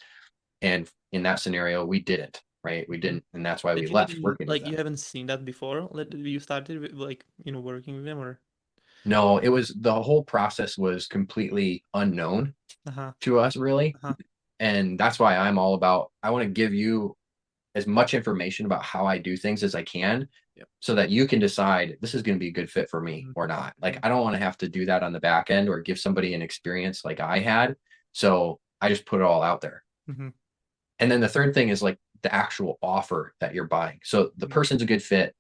And in that scenario, we didn't, right? We Mm-hmm. didn't. And that's why we But you left didn't working with like you them. haven't seen that before? That you started with, like, working with them or No, it was the whole process was completely unknown uh-huh. to us, really. Uh-huh. And that's why I'm all about, I want to give you as much information about how I do things as I can, Yep. so that you can decide this is going to be a good fit for me or not. Like, Mhm. I don't want to have to do that on the back end or give somebody an experience like I had. So I just put it all out there. Mhm. And then the third thing is like the actual offer that you're buying. So the Mhm. person's a good fit.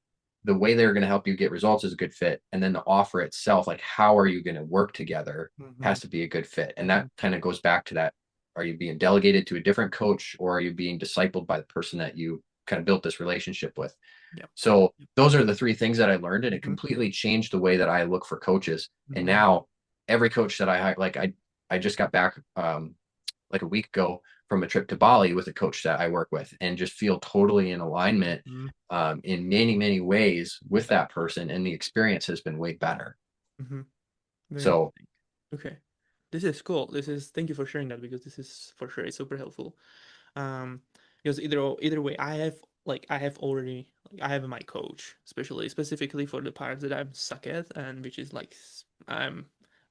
The way they're going to help you get results is a good fit. And then the offer itself, like how are you going to work together, has Mhm. to be a good fit. And that Mhm. kind of goes back to that. Are you being delegated to a different coach, or are you being discipled by the person that you kind of built this relationship with? Yep. So those are the three things that I learned, and it Mhm. completely changed the way that I look for coaches. And Mhm. now every coach that I hire, like I just got back like a week ago from a trip to Bali with a coach that I work with, and just feel totally in alignment Mhm. in many, many ways with Yep. that person. And the experience has been way better. Mhm. Very So interesting. Okay. This is cool. Thank you for sharing that because this is for sure it's super helpful. Um, because either way, I have already I have my coach, especially specifically for the parts that I'm suck at, and which is like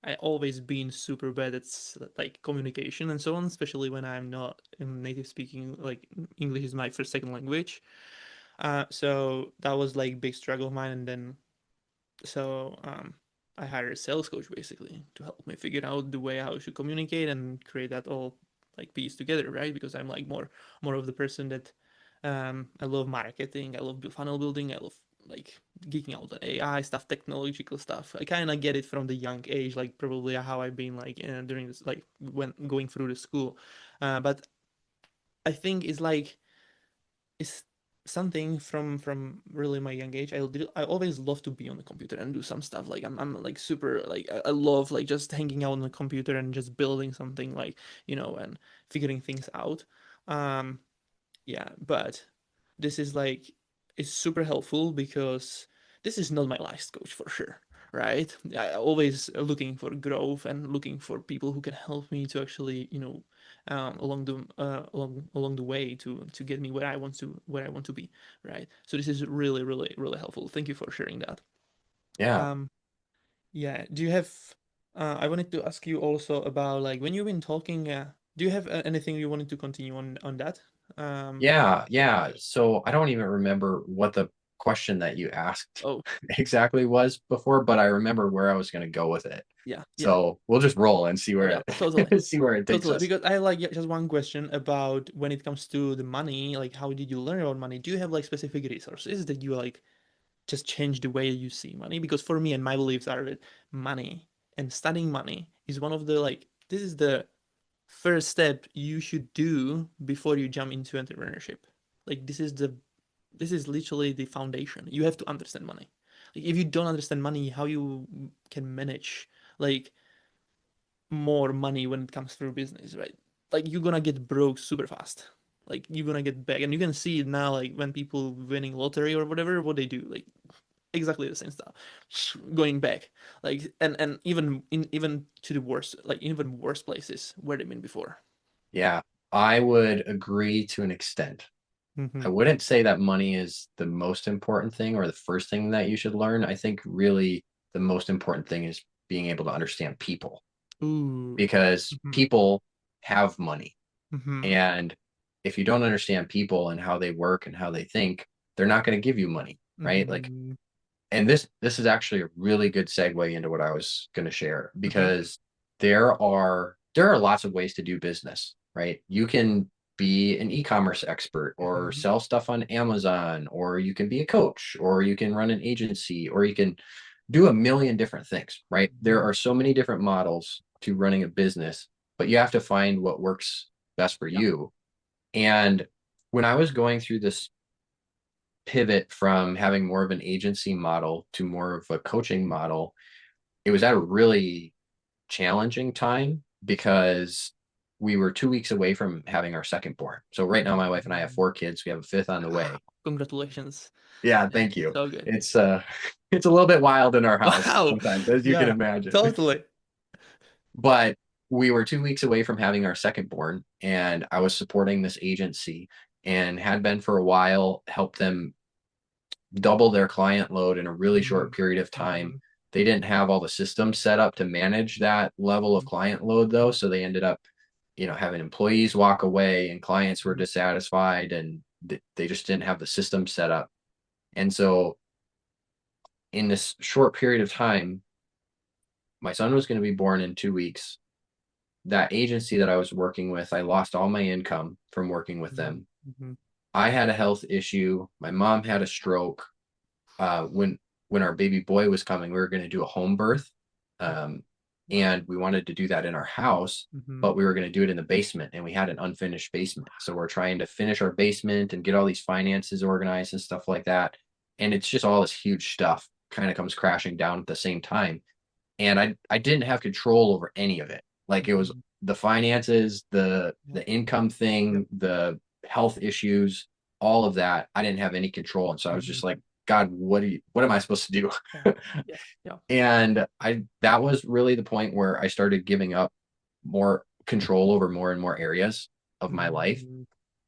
I always been super bad at like communication and so on, especially when I'm not native speaking. Like English is my first second language. So that was like big struggle of mine, and then so I hired a sales coach basically to help me figure out the way how I should communicate and create that all like piece together, right? Because I'm like more of the person that I love marketing, I love funnel building, I love like geeking out on AI stuff, technological stuff. I kind of get it from the young age, like probably how I've been like during this like when going through the school, but I think it's something from really my young age. I always love to be on the computer and do some stuff. Like I'm like super like I love like just hanging out on the computer and just building something like and figuring things out. Um, yeah, but this is like it's super helpful because this is not my life coach for sure, right? I always looking for growth and looking for people who can help me to actually along the way to get me where I want to be, right? So this is really really really helpful. Thank you for sharing that. yeah, um yeah, do you have I wanted to ask you also about like when you've been talking, do you have anything you wanted to continue on that? um yeah. So I don't even remember what the question that you asked oh exactly was before, but I remember where I was going to go with it. yeah, yeah. So we'll just roll and see Yeah, where totally. it see where it takes Totally. us. Because I like just one question about when it comes to the money, like how did you learn about money? Do you have like specific resources that you like just change the way you see money? Because for me and my beliefs are that money and studying money is one of the like this is the first step you should do before you jump into entrepreneurship. Like this is literally the foundation. You have to understand money. Like if you don't understand money, how you can manage like more money when it comes through business, right? Like you're gonna get broke super fast. Like you're gonna get back, and you can see it now. Like when people winning lottery or whatever, what they do, like exactly the same stuff, going back. Like and even to the worst, like even worse places where they've been before. Yeah, I would agree to an extent. Mm-hmm. I wouldn't say that money is the most important thing or the first thing that you should learn. I think really the most important thing is being able to understand people, Ooh. because Mm-hmm. people have money. Mm-hmm. And if you don't understand people and how they work and how they think, they're not going to give you money, right? Like, Mm-hmm. and this is actually a really good segue into what I was going to share, Mm-hmm. because there are lots of ways to do business, right? You can be an e-commerce expert or Mm-hmm. sell stuff on Amazon, or you can be a coach, or you can run an agency, or you can do a million different things, right? There Mm-hmm. are so many different models to running a business, but you have to find what works best for Yeah. you. And when I was going through this pivot from having more of an agency model to more of a coaching model, it was at a really challenging time because we were 2 weeks away from having our second born. So right now, my wife and I have Mm-hmm. 4 kids. We have a fifth on the Wow. way. Congratulations. Yeah, Yeah, thank you. so good. It's it's a little bit wild in our house Wow. sometimes, as you can Yeah, imagine. totally. But we were 2 weeks away from having our second born, and I was supporting this agency and had been for a while, helped them double their client load in a really short period of time. Mm-hmm. They didn't have all the systems set up to manage that level of client load though, so they ended up, having employees walk away and clients were dissatisfied, and they just didn't have the system set up. And so in this short period of time, my son was going to be born in 2 weeks. That agency that I was working with, I lost all my income from working with them. Mm-hmm. I had a health issue. My mom had a stroke. When our baby boy was coming, we were going to do a home birth. Um, and we wanted to do that in our house, Mm-hmm. but we were going to do it in the basement, and we had an unfinished basement. So we're trying to finish our basement and get all these finances organized and stuff like that. And it's just all this huge stuff kind of comes crashing down at the same time. And I didn't have control over any of it. Like it was Mm-hmm. the finances, the Yep. the income Yep. thing, the health issues, all of that. I didn't have any control. And so I was Mm-hmm. just like, God, what am I supposed to do? Yeah. Yeah. Yeah. And that was really the point where I started giving up more control over more and more areas of my life. Mm-hmm.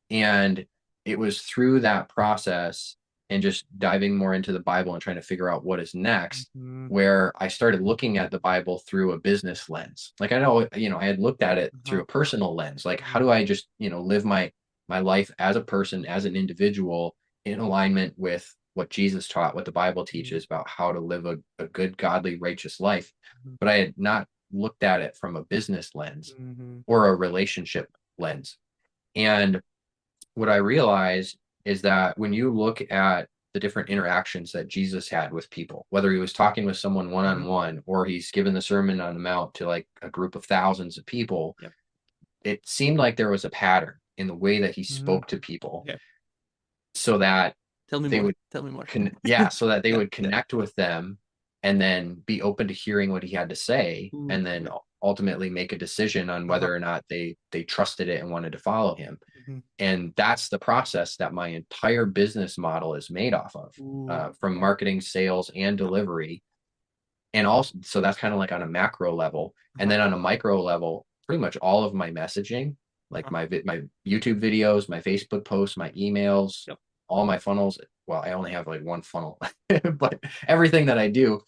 And it was through that process and just diving more into the Bible and trying to figure out what is next, Mm-hmm. where I started looking at the Bible through a business lens. Like I know, I had looked at it through Uh-huh. a personal lens. Like how Mm-hmm. do I just, live my life as a person, as an individual in alignment with what Jesus taught, what the Bible teaches about how to live a good, godly, righteous life. But I had not looked at it from a business lens Mm-hmm. or a relationship lens. And what I realized is that when you look at the different interactions that Jesus had with people, whether he was talking with someone one Mm-hmm. on one or he's given the Sermon on the Mount to like a group of thousands of people, Yep. it seemed like there was a pattern in the way that he Mm-hmm. spoke to people Okay. so that Tell me they more. would Tell me more. so that they Yeah. would Yeah. connect with them and then be open to hearing what he had to say Ooh, and then okay. ultimately make a decision on Uh-huh. whether or not they trusted it and wanted to follow him. Mm-hmm. And that's the process that my entire business model is made off of, Ooh, from okay. marketing, sales, and Yeah. delivery. And also, so that's kind of like on a macro level. And Uh-huh. then on a micro level, pretty much all of my messaging, like Uh-huh. my YouTube videos, my Facebook posts, my emails, Yep. all my funnels. Well, I only have like one funnel, but everything that I do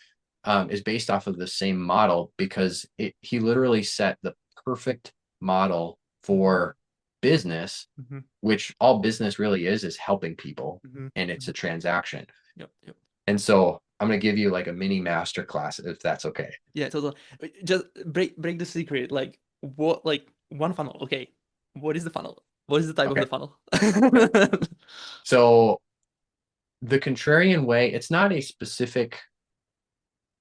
is based off of the same model because he literally set the perfect model Mm-hmm. for business, Mm-hmm. which all business really is helping people, Mm-hmm. and it's Mm-hmm. a transaction. Yep. Yep. And so I'm going to give you like a mini master class if that's okay. Yeah, totally. Just break the secret. Like what? Like one funnel. Okay. What is the funnel? What is the type of Okay. the funnel? Yep. So the contrarian way, it's not a specific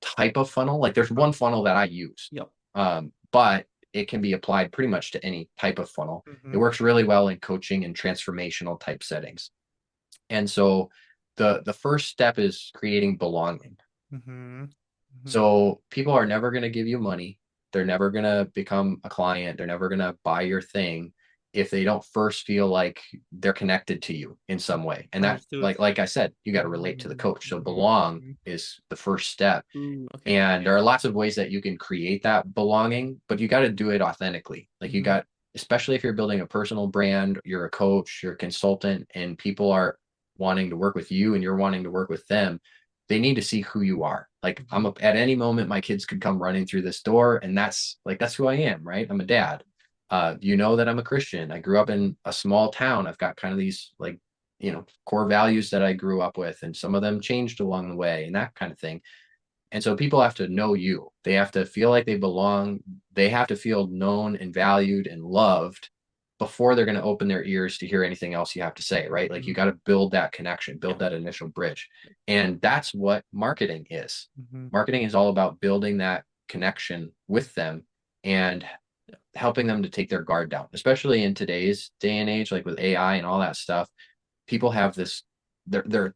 type of funnel. Like there's Uh, one funnel that I use, Yep. but it can be applied pretty much to any type of funnel. It Mm-hmm. works really well in coaching and transformational type settings. And so the first step is creating belonging. Mm-hmm. Mm-hmm. So people are never going to give you money. They're never going to become a client. They're never going to buy your thing if they don't first feel like they're connected to you in some way. And that, Understood. like I said, you got to relate to the Mm-hmm. coach. So Mm-hmm. belong Mm-hmm. is the first step. Ooh, okay. And there are lots of ways that you can create that belonging, but you got to do it authentically. Like you Mm-hmm. got, especially if you're building a personal brand, you're a coach, you're a consultant, and people are wanting to work with you and you're wanting to work with them, they need to see who you are. Like Mm-hmm. at any moment, my kids could come running through this door, and that's who I am, right? I'm a dad. That I'm a Christian. I grew up in a small town. I've got kind of these like, core values that I grew up with, and some of them changed along the way and that kind of thing. And so people have to know you. They have to feel like they belong. They have to feel known and valued and loved before they're going to open their ears to hear anything else you have to say, right? Like you Mm-hmm. got to build that connection, Yeah. build that initial bridge. And that's what marketing is. Mm-hmm. Marketing is all about building that connection with them and Yeah. helping them to take their guard down, especially in today's day and age, like with AI and all that stuff. People have this, their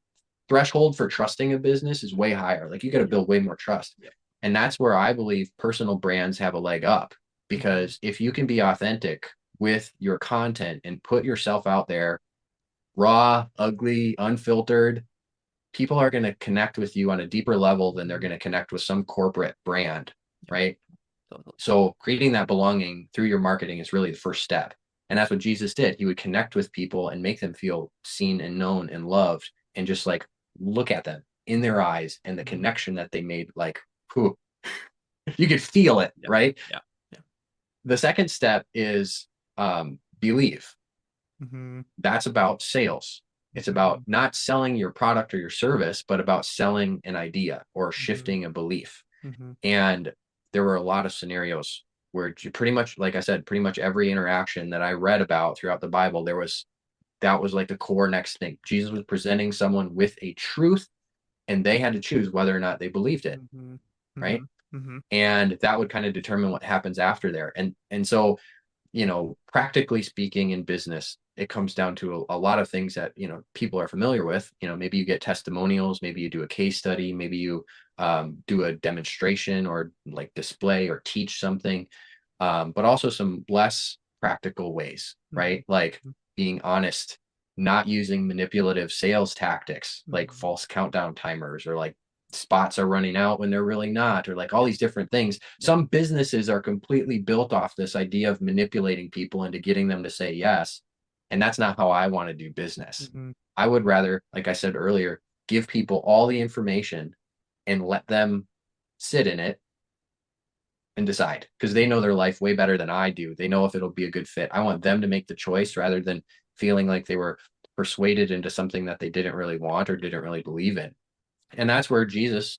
threshold for trusting a business is way higher. Like you got to Yeah. build way more trust. Yeah. And that's where I believe personal brands have a leg up Mm-hmm. because if you can be authentic with your content and put yourself out there, raw, ugly, unfiltered, people are going to connect with you on a deeper level than they're Mm-hmm. going to connect with some corporate brand, Yeah. right? Totally. So creating that belonging through your marketing is really the first step. And that's what Jesus did. He would connect with people and make them feel seen and known and loved and just like look at them in their eyes and the Mm-hmm. connection that they made, like, whew, you could feel it, Yeah. right? Yeah. Yeah. The second step is believe. Mhm. That's about sales. It's about Mhm. not selling your product or your service, but about selling an idea or Mhm. shifting a belief. Mhm. And there were a lot of scenarios where pretty much, like I said, pretty much every interaction that I read about throughout the Bible, that was like the core next thing. Jesus was presenting someone with a truth, and they had to choose whether or not they believed it, Mhm. right? Mhm. Mhm. And that would kind of determine what happens after there. And so, practically speaking, in business, it comes down to a lot of things that, people are familiar with. Maybe you get testimonials, maybe you do a case study, maybe you do a demonstration or like display or teach something, but also some less practical ways, Mhm. right? Like being honest, not using manipulative sales tactics like Mhm. false countdown timers, or like spots are running out when they're really not, or like all these different things. Yeah. Some businesses are completely built off this idea of manipulating people into getting them to say yes. And that's not how I want to do business. Mhm. I would rather, like I said earlier, give people all the information and let them sit in it and decide, because they know their life way better than I do. They know if it'll be a good fit. I want them to make the choice rather than feeling like they were persuaded into something that they didn't really want or didn't really believe in. And that's where Jesus,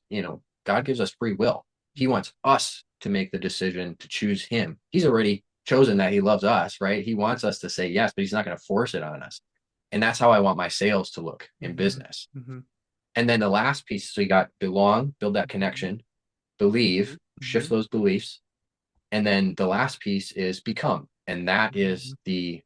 God gives us free will. He Mhm. wants us to make the decision to choose him. He's already chosen that he loves us, right? He wants us to say yes, but he's not going to force it on us. And that's how I want my sales to look in Mhm. business. Mhm. And then the last piece, so you got belong, build that Mhm. connection, believe, shift Mhm. those beliefs. And then the last piece is become. And that is Mhm. the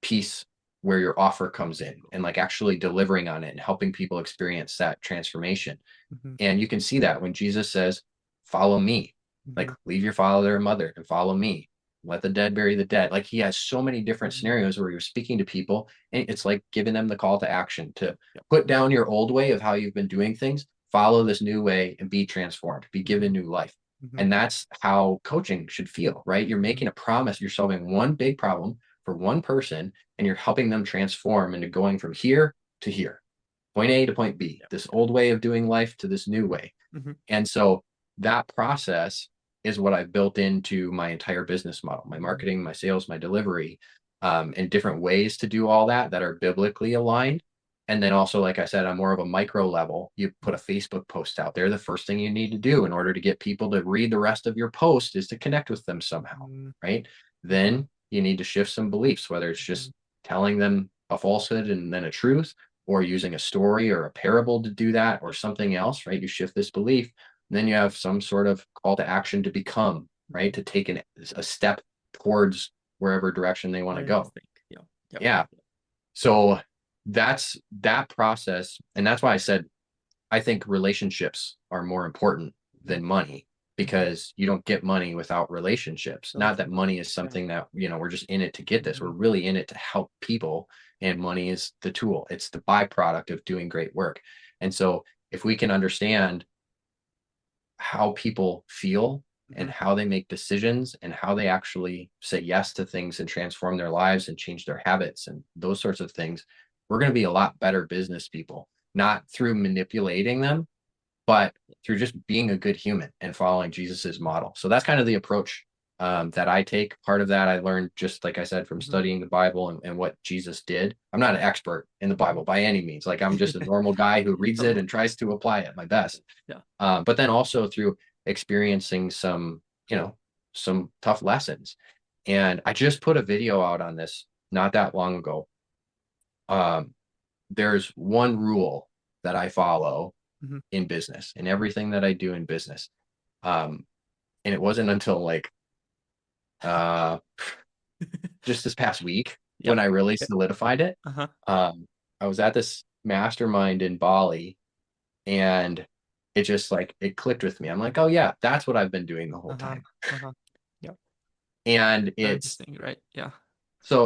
piece where your offer comes in and like actually delivering on it and helping people experience that transformation. Mhm. And you can see that when Jesus says, follow me, like Mhm. leave your father and mother and follow me. Let the dead bury the dead. Like he has so many different Mhm. scenarios where you're speaking to people, and it's like giving them the call to action to Yep. put down your old way of how you've been doing things, follow this new way and be transformed, be given Mhm. new life. Mhm. And that's how coaching should feel, right? You're Mhm. making a promise, you're solving one big problem for one person, and you're helping them transform into going from here to here, point A to point B, Yep. this old way of doing life to this new way. Mhm. And so that process is what I've built into my entire business model, my Mhm. marketing, my sales, my delivery, and different ways to do all that that are biblically aligned. And then also, like I said, on more of a micro level, you put a Facebook post out there. The first thing you need to do in order to get people to read the rest of your post is to connect with them somehow, Mhm. right? Mhm. Then you need to shift some beliefs, whether it's Mhm. just telling them a falsehood and then a truth, or using a story or a parable to do that, or Yep. something else, right? You shift this belief, and then you have some sort of call to action to become, right? Mhm. To take a step towards wherever direction they want to Whatever you go. think. Yep. Yep. Yeah. So that's that process. And that's why I said, I think relationships are more important Mhm. than money, Mhm. because you don't get money without relationships. So Not that true. money is Yeah. something that, we're just in it to get this. We're Mhm. really in it to help people, and money is the tool. It's the byproduct of doing great work. And so if we can understand how people feel and Mhm. how they make decisions and how they actually say yes to things and transform their lives and change their habits and those sorts of things, we're going to be a lot better business people, not through manipulating them, but through just being a good human and following Jesus's model. So that's kind of the approach that I take. Part of that I learned, just like I said, from Mhm. studying the Bible and what Jesus did. I'm not an expert in the Mhm. Bible by any means. Like I'm just a normal guy who reads it Totally. and tries to apply it my best. Yeah. But then also through experiencing some tough lessons. And I just put a video out on this not that long ago. Um, there's one rule that I follow Mhm. in business, in everything that I do in business. Um, and it wasn't until like uh, just this past week when Yep. I really Okay. solidified it. Uh-huh. Um, I was at this mastermind in Bali, and it just like it clicked with me. I'm like, oh yeah, that's what I've been doing the whole Uh-huh. time. Uh-huh. Yep. And Very it's interesting, right? Yeah.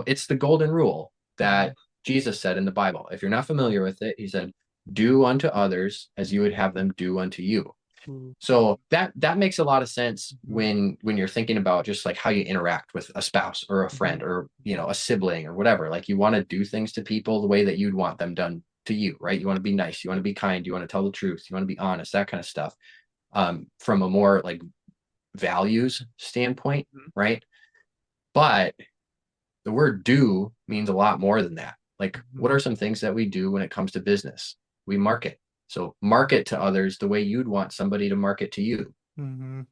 it's the golden rule Mhm. that Jesus said in the Bible. If you're not familiar with it, he said, do unto others as you would have them do unto you. Ooh. So that makes a lot of sense Mhm. when you're thinking about just like how you interact with a spouse or a Mhm. friend or Mhm. a sibling or whatever. Like you want to do things to people the way that you'd want them done to you, right? You want to be nice, you want to be kind, you want to tell the truth, you want to be honest, that kind of stuff. From a more like values standpoint, Mhm. right? But The word do means a lot more than that. Like, what Mhm. are some things that we do when it comes to business? We market. So market to others the way you'd want somebody to market to you. Mhm.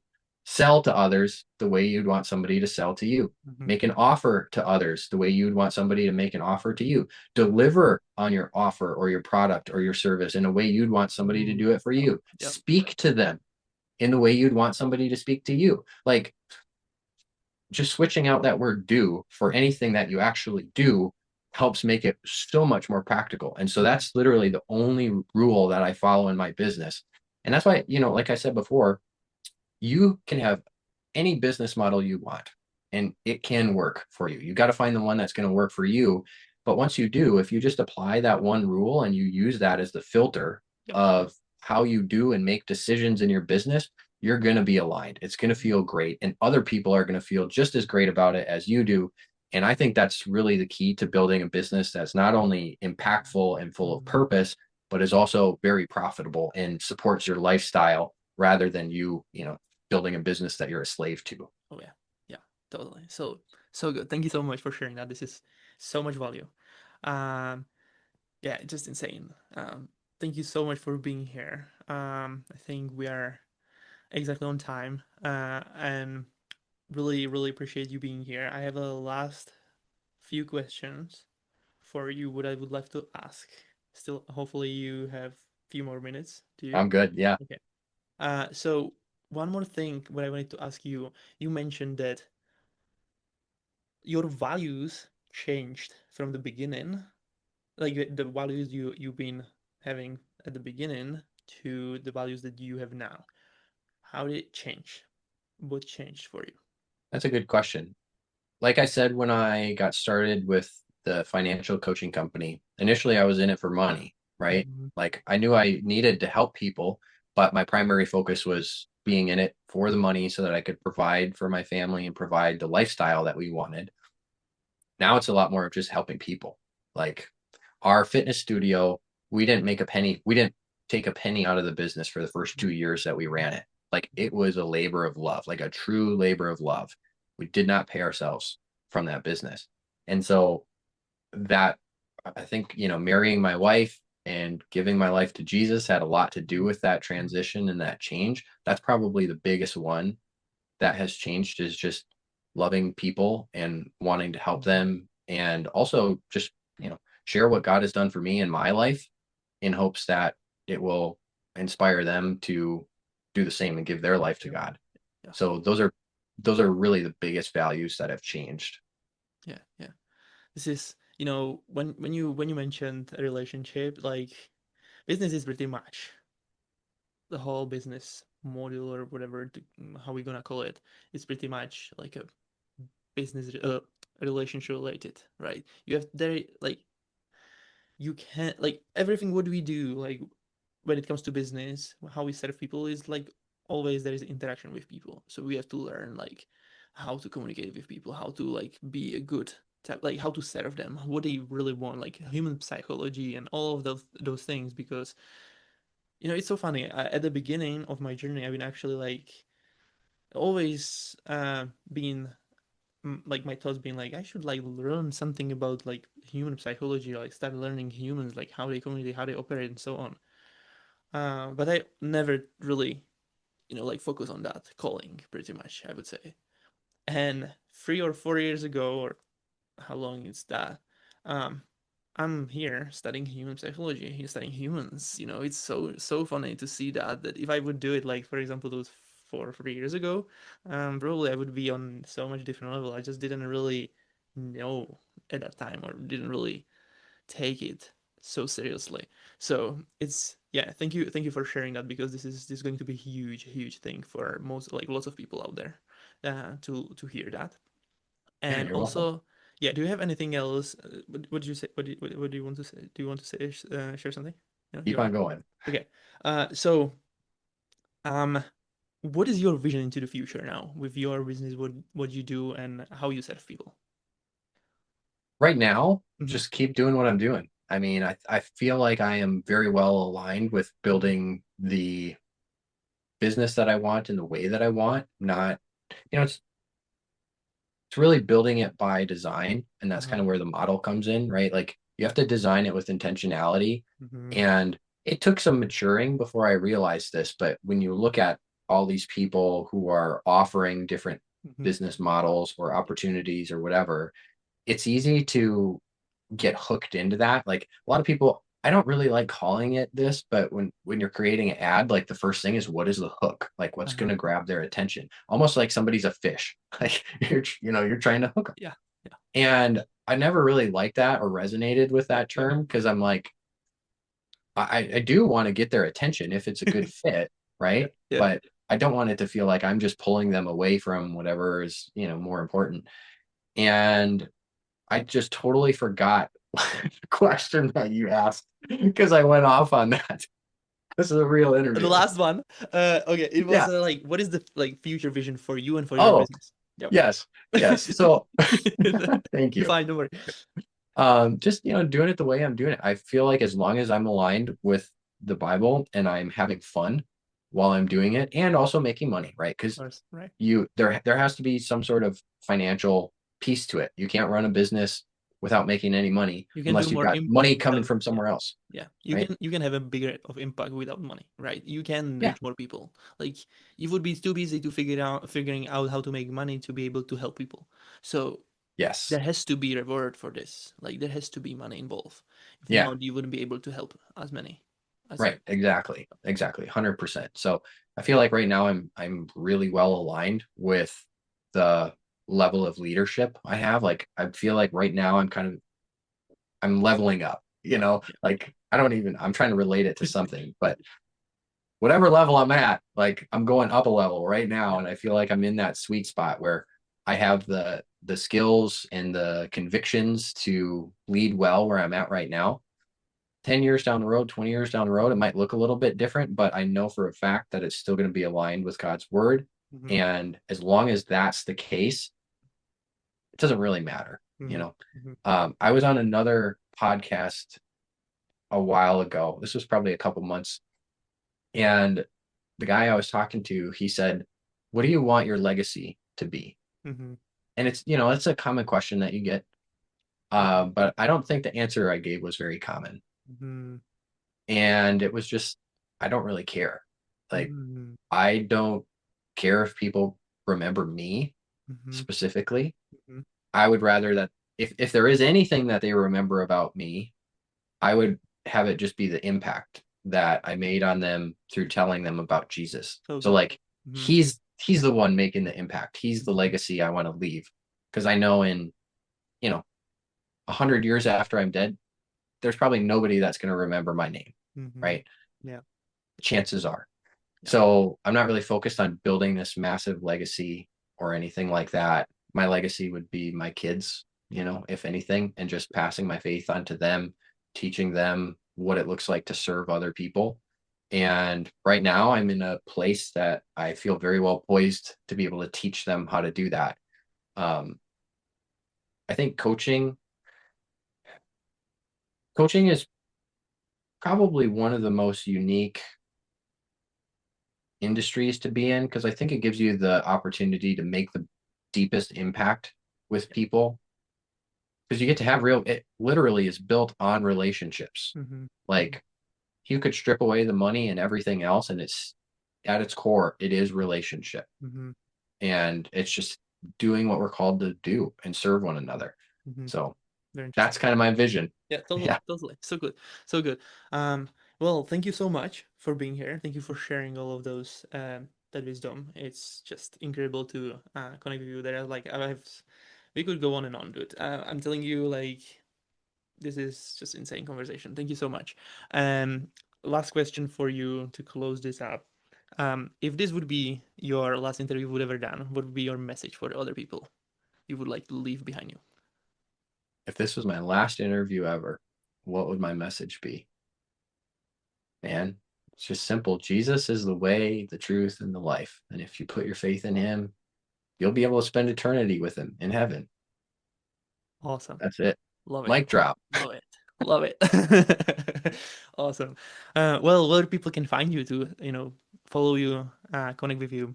Sell to others the way you'd want somebody to sell to you. Mhm. Make an offer to others the way you'd want somebody to make an offer to you. Deliver on your offer or your product or your service in a way you'd want somebody to Ooh, do it for yep, you. yep. Speak to them in the way you'd want somebody to speak to you. Like, just switching out that word do for anything that you actually do helps make it so much more practical. And so Mhm. that's literally the only rule that I follow in my business. And that's why, like I said before, you can have any business model you want and it can work for you. You got to find the one that's going to work for you. But once you do, if you just apply that one rule and you use that as the filter Yep. of how you do and make decisions in your business, you're going to be aligned. It's going to Mhm. feel great. And other people are going to feel just as great about it as you do. And I think that's really the key to building a business that's not only impactful and full of Mhm. purpose, but is also very profitable and supports your lifestyle rather than you building a business that you're a slave to. Oh yeah, yeah, totally. So so good. Thank you so much for sharing that. This is so much value. Um, yeah, just insane. Thank you so much for being here. I think we are exactly on time. And really, really appreciate you being here. I have a last few questions for you. What I would like to ask. Still, hopefully, you have a few more minutes. Do you? I'm good. Yeah, Okay. So one more thing. What I wanted to ask you. You mentioned that your values changed from the beginning, like the values you've been having at the beginning to the values that you have now. How did it change? What changed for you? that's a good question. Like I said, when I got started with the financial coaching company, initially I was in it for money, right? Mhm. Like I knew I needed to help people, but my primary focus was being in it for the money so that I could provide for my family and provide the lifestyle that we wanted. Now it's a lot more of just helping people. Like our fitness studio, we didn't make a penny. We didn't take a penny out of the business for the first 2 years that we ran it. Like it was a labor of love, like a true labor of love. We did not pay ourselves from that business. And so that I think, marrying my wife and giving my life to Jesus had a lot to do with that transition and that change. That's probably the biggest one that has changed is just loving people and wanting to help them and also just share what God has done for me in my life in hopes that it will inspire them to do the same and give their life to Yeah, God. yeah, So those are really the biggest values that have changed. yeah, yeah. This is, when you mentioned a relationship, like business is pretty much the whole business module or whatever, how we gonna call it. It's pretty much like a business relationship related, right? You have there like you can't like everything what we do like when it comes to business, how we serve people is like always there is interaction with people. So we have to learn like how to communicate with people, how to like be a good type, like how to serve them, what they really want, like human psychology and all of those things. Because it's so funny. At the beginning of my journey, I've been actually like always been like my thoughts being like I should like learn something about like human psychology, like start learning humans, like how they communicate, how they operate, and so on. But I never really, like focus on that calling pretty much, I would say. And 3 or 4 years ago, or how long is that? Um, I'm here studying human psychology, here studying humans. It's so funny to see that if I would do it, like for example, those 4 or 3 years ago, probably I would be on so much different level. I just didn't really know at that time, or didn't really take it so seriously. So it's yeah, thank you for sharing that, because this is going to be a huge, huge thing for most, like lots of people out there, to hear that. Yeah, And you're welcome. also, yeah, do you have anything else? What did you say? What do you want to say? Do you want to say share something? No, Keep you're on going. okay. So um, what is your vision into the future now with your business? What you do and how you serve people? Right now, Hmm. just keep doing what I'm doing. I mean, I feel like I am very well aligned with building the business that I want in the way that I want. Not, it's it's really building it by design, and that's Uh-huh. kind of where the model comes in, right? Like you have to design it with intentionality. Mm-hmm. And it took some maturing before I realized this, but when you look at all these people who are offering different Mm-hmm. business models or opportunities or whatever, it's easy to get hooked into that. Like a lot of people, I don't really like calling it this, but when you're creating an ad, like the first thing is what is the hook? Like what's going Uh-huh. to grab their attention? Almost like somebody's a fish. Like you're trying to hook them. Yeah. Yeah. And I never really liked that or resonated with that term because I'm like, I do want to get their attention if it's a good fit, Yeah. right? Yeah. But I don't want it to feel like I'm just pulling them away from whatever is, more important. And I just totally forgot the question that you asked because I went off on that. This is a real The interview. last one. Okay, it was Yeah. like, what is the like future vision for you and for your Oh, business? Yep. yes. Yes. So thank You're you. fine, don't worry. Just doing it the way I'm doing it. I feel like as long as I'm aligned with the Bible and I'm having fun while I'm doing it and also making money, right? Of Because course, right. there has to be some sort of financial piece to it. You can't run a business without making any money You can do unless you've more got money impact coming without, from yeah. somewhere else, Yeah, right? you can have a bigger of impact without money, right? You can Yeah. reach more people. Like you would be too busy to figuring out how to make money to be able to help people. So Yes. there has to be reward for this. Like there has to be money involved. If Yeah. not, you wouldn't be able to help as many as Right. Exactly. Exactly. 100%. So I feel like right now I'm really well aligned with the level of leadership I have. Like I feel like right now I'm leveling up, yeah, like I'm trying to relate it to something, but whatever level I'm at, like I'm going up a level right now. yeah. And I feel like I'm in that sweet spot where I have the skills and the convictions to lead well where I'm at right now. 10 years down the road, 20 years down the road, it might look a little bit different, but I know for a fact that it's still going to be aligned with God's word. Mm-hmm. And as long as that's the case, it doesn't really matter, you Mm-hmm. know. Mm-hmm. I was on another podcast a while ago. This was probably a couple months. And the guy I was talking to, he said, what do you want your legacy to be? Mm-hmm. And it's a common question that you get. But I don't think the answer I gave was very common. Mm-hmm. And it was just, I don't really care. Like, Mm-hmm. I don't care if people remember me Mm-hmm. specifically. Mm-hmm. I would rather that if there is anything that they remember about me, I would have it just be the impact that I made on them through telling them about Jesus. So So good. like Mm-hmm. he's the one making the impact. He's the Mm-hmm. legacy I want to leave. Because I know in, you know, 100 years after I'm dead, there's probably nobody that's going to remember my name, Mm-hmm. right? Yeah. Chances are. Yeah. So I'm not really focused on building this massive legacy or anything like that. My legacy would be my kids, if anything, and just passing my faith on to them, teaching them what it looks like to serve other people. And right now I'm in a place that I feel very well poised to be able to teach them how to do that. Um, I think coaching is probably one of the most unique industries to be in because I think it gives you the opportunity to make the deepest impact with people because you get to have it literally is built on relationships. Mm-hmm. Like you could strip away the money and everything else, and it's at its core, it is relationship. Mm-hmm. And it's just doing what we're called to do and serve one another. Mm-hmm. So Very that's interesting. kind of my vision. Yeah, totally, Yeah. totally. So good, so good. Well, thank you so much for being here. Thank you for sharing all of those that wisdom. It's just incredible to connect with you. There, like we could go on and on, dude. I'm telling you, like this is just insane conversation. Thank you so much. Um, Last question for you to close this up. If this would be your last interview you would ever done, what would be your message for the other people you would like to leave behind you? If this was my last interview ever, what would my message be? Man, it's just simple. Jesus is the way, the truth, and the life. And if you put your faith in him, you'll be able to spend eternity with him in heaven. Awesome. That's it. Love it. Mic drop. Love it. Love it. Awesome. Well, where people can find you to, follow you, connect with you.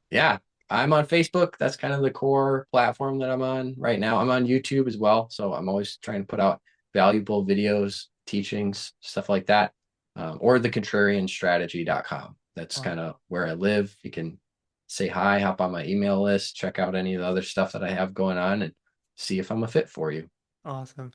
Yeah. I'm on Facebook. That's kind of the core platform that I'm on right now. I'm on YouTube as well. So I'm always trying to put out valuable videos, teachings, stuff like that. Or the contrarianstrategy.com. That's Oh, kind of where I live. You can say hi, hop on my email list, check out any of the other stuff that I have going on and see if I'm a fit for you. awesome.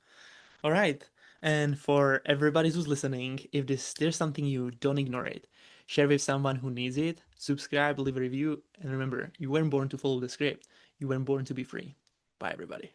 All right. And for everybody who's listening, if there's something you don't ignore it. Share with someone who needs it, subscribe, leave a review, and remember, you weren't born to follow the script. You weren't born to be free. Bye everybody.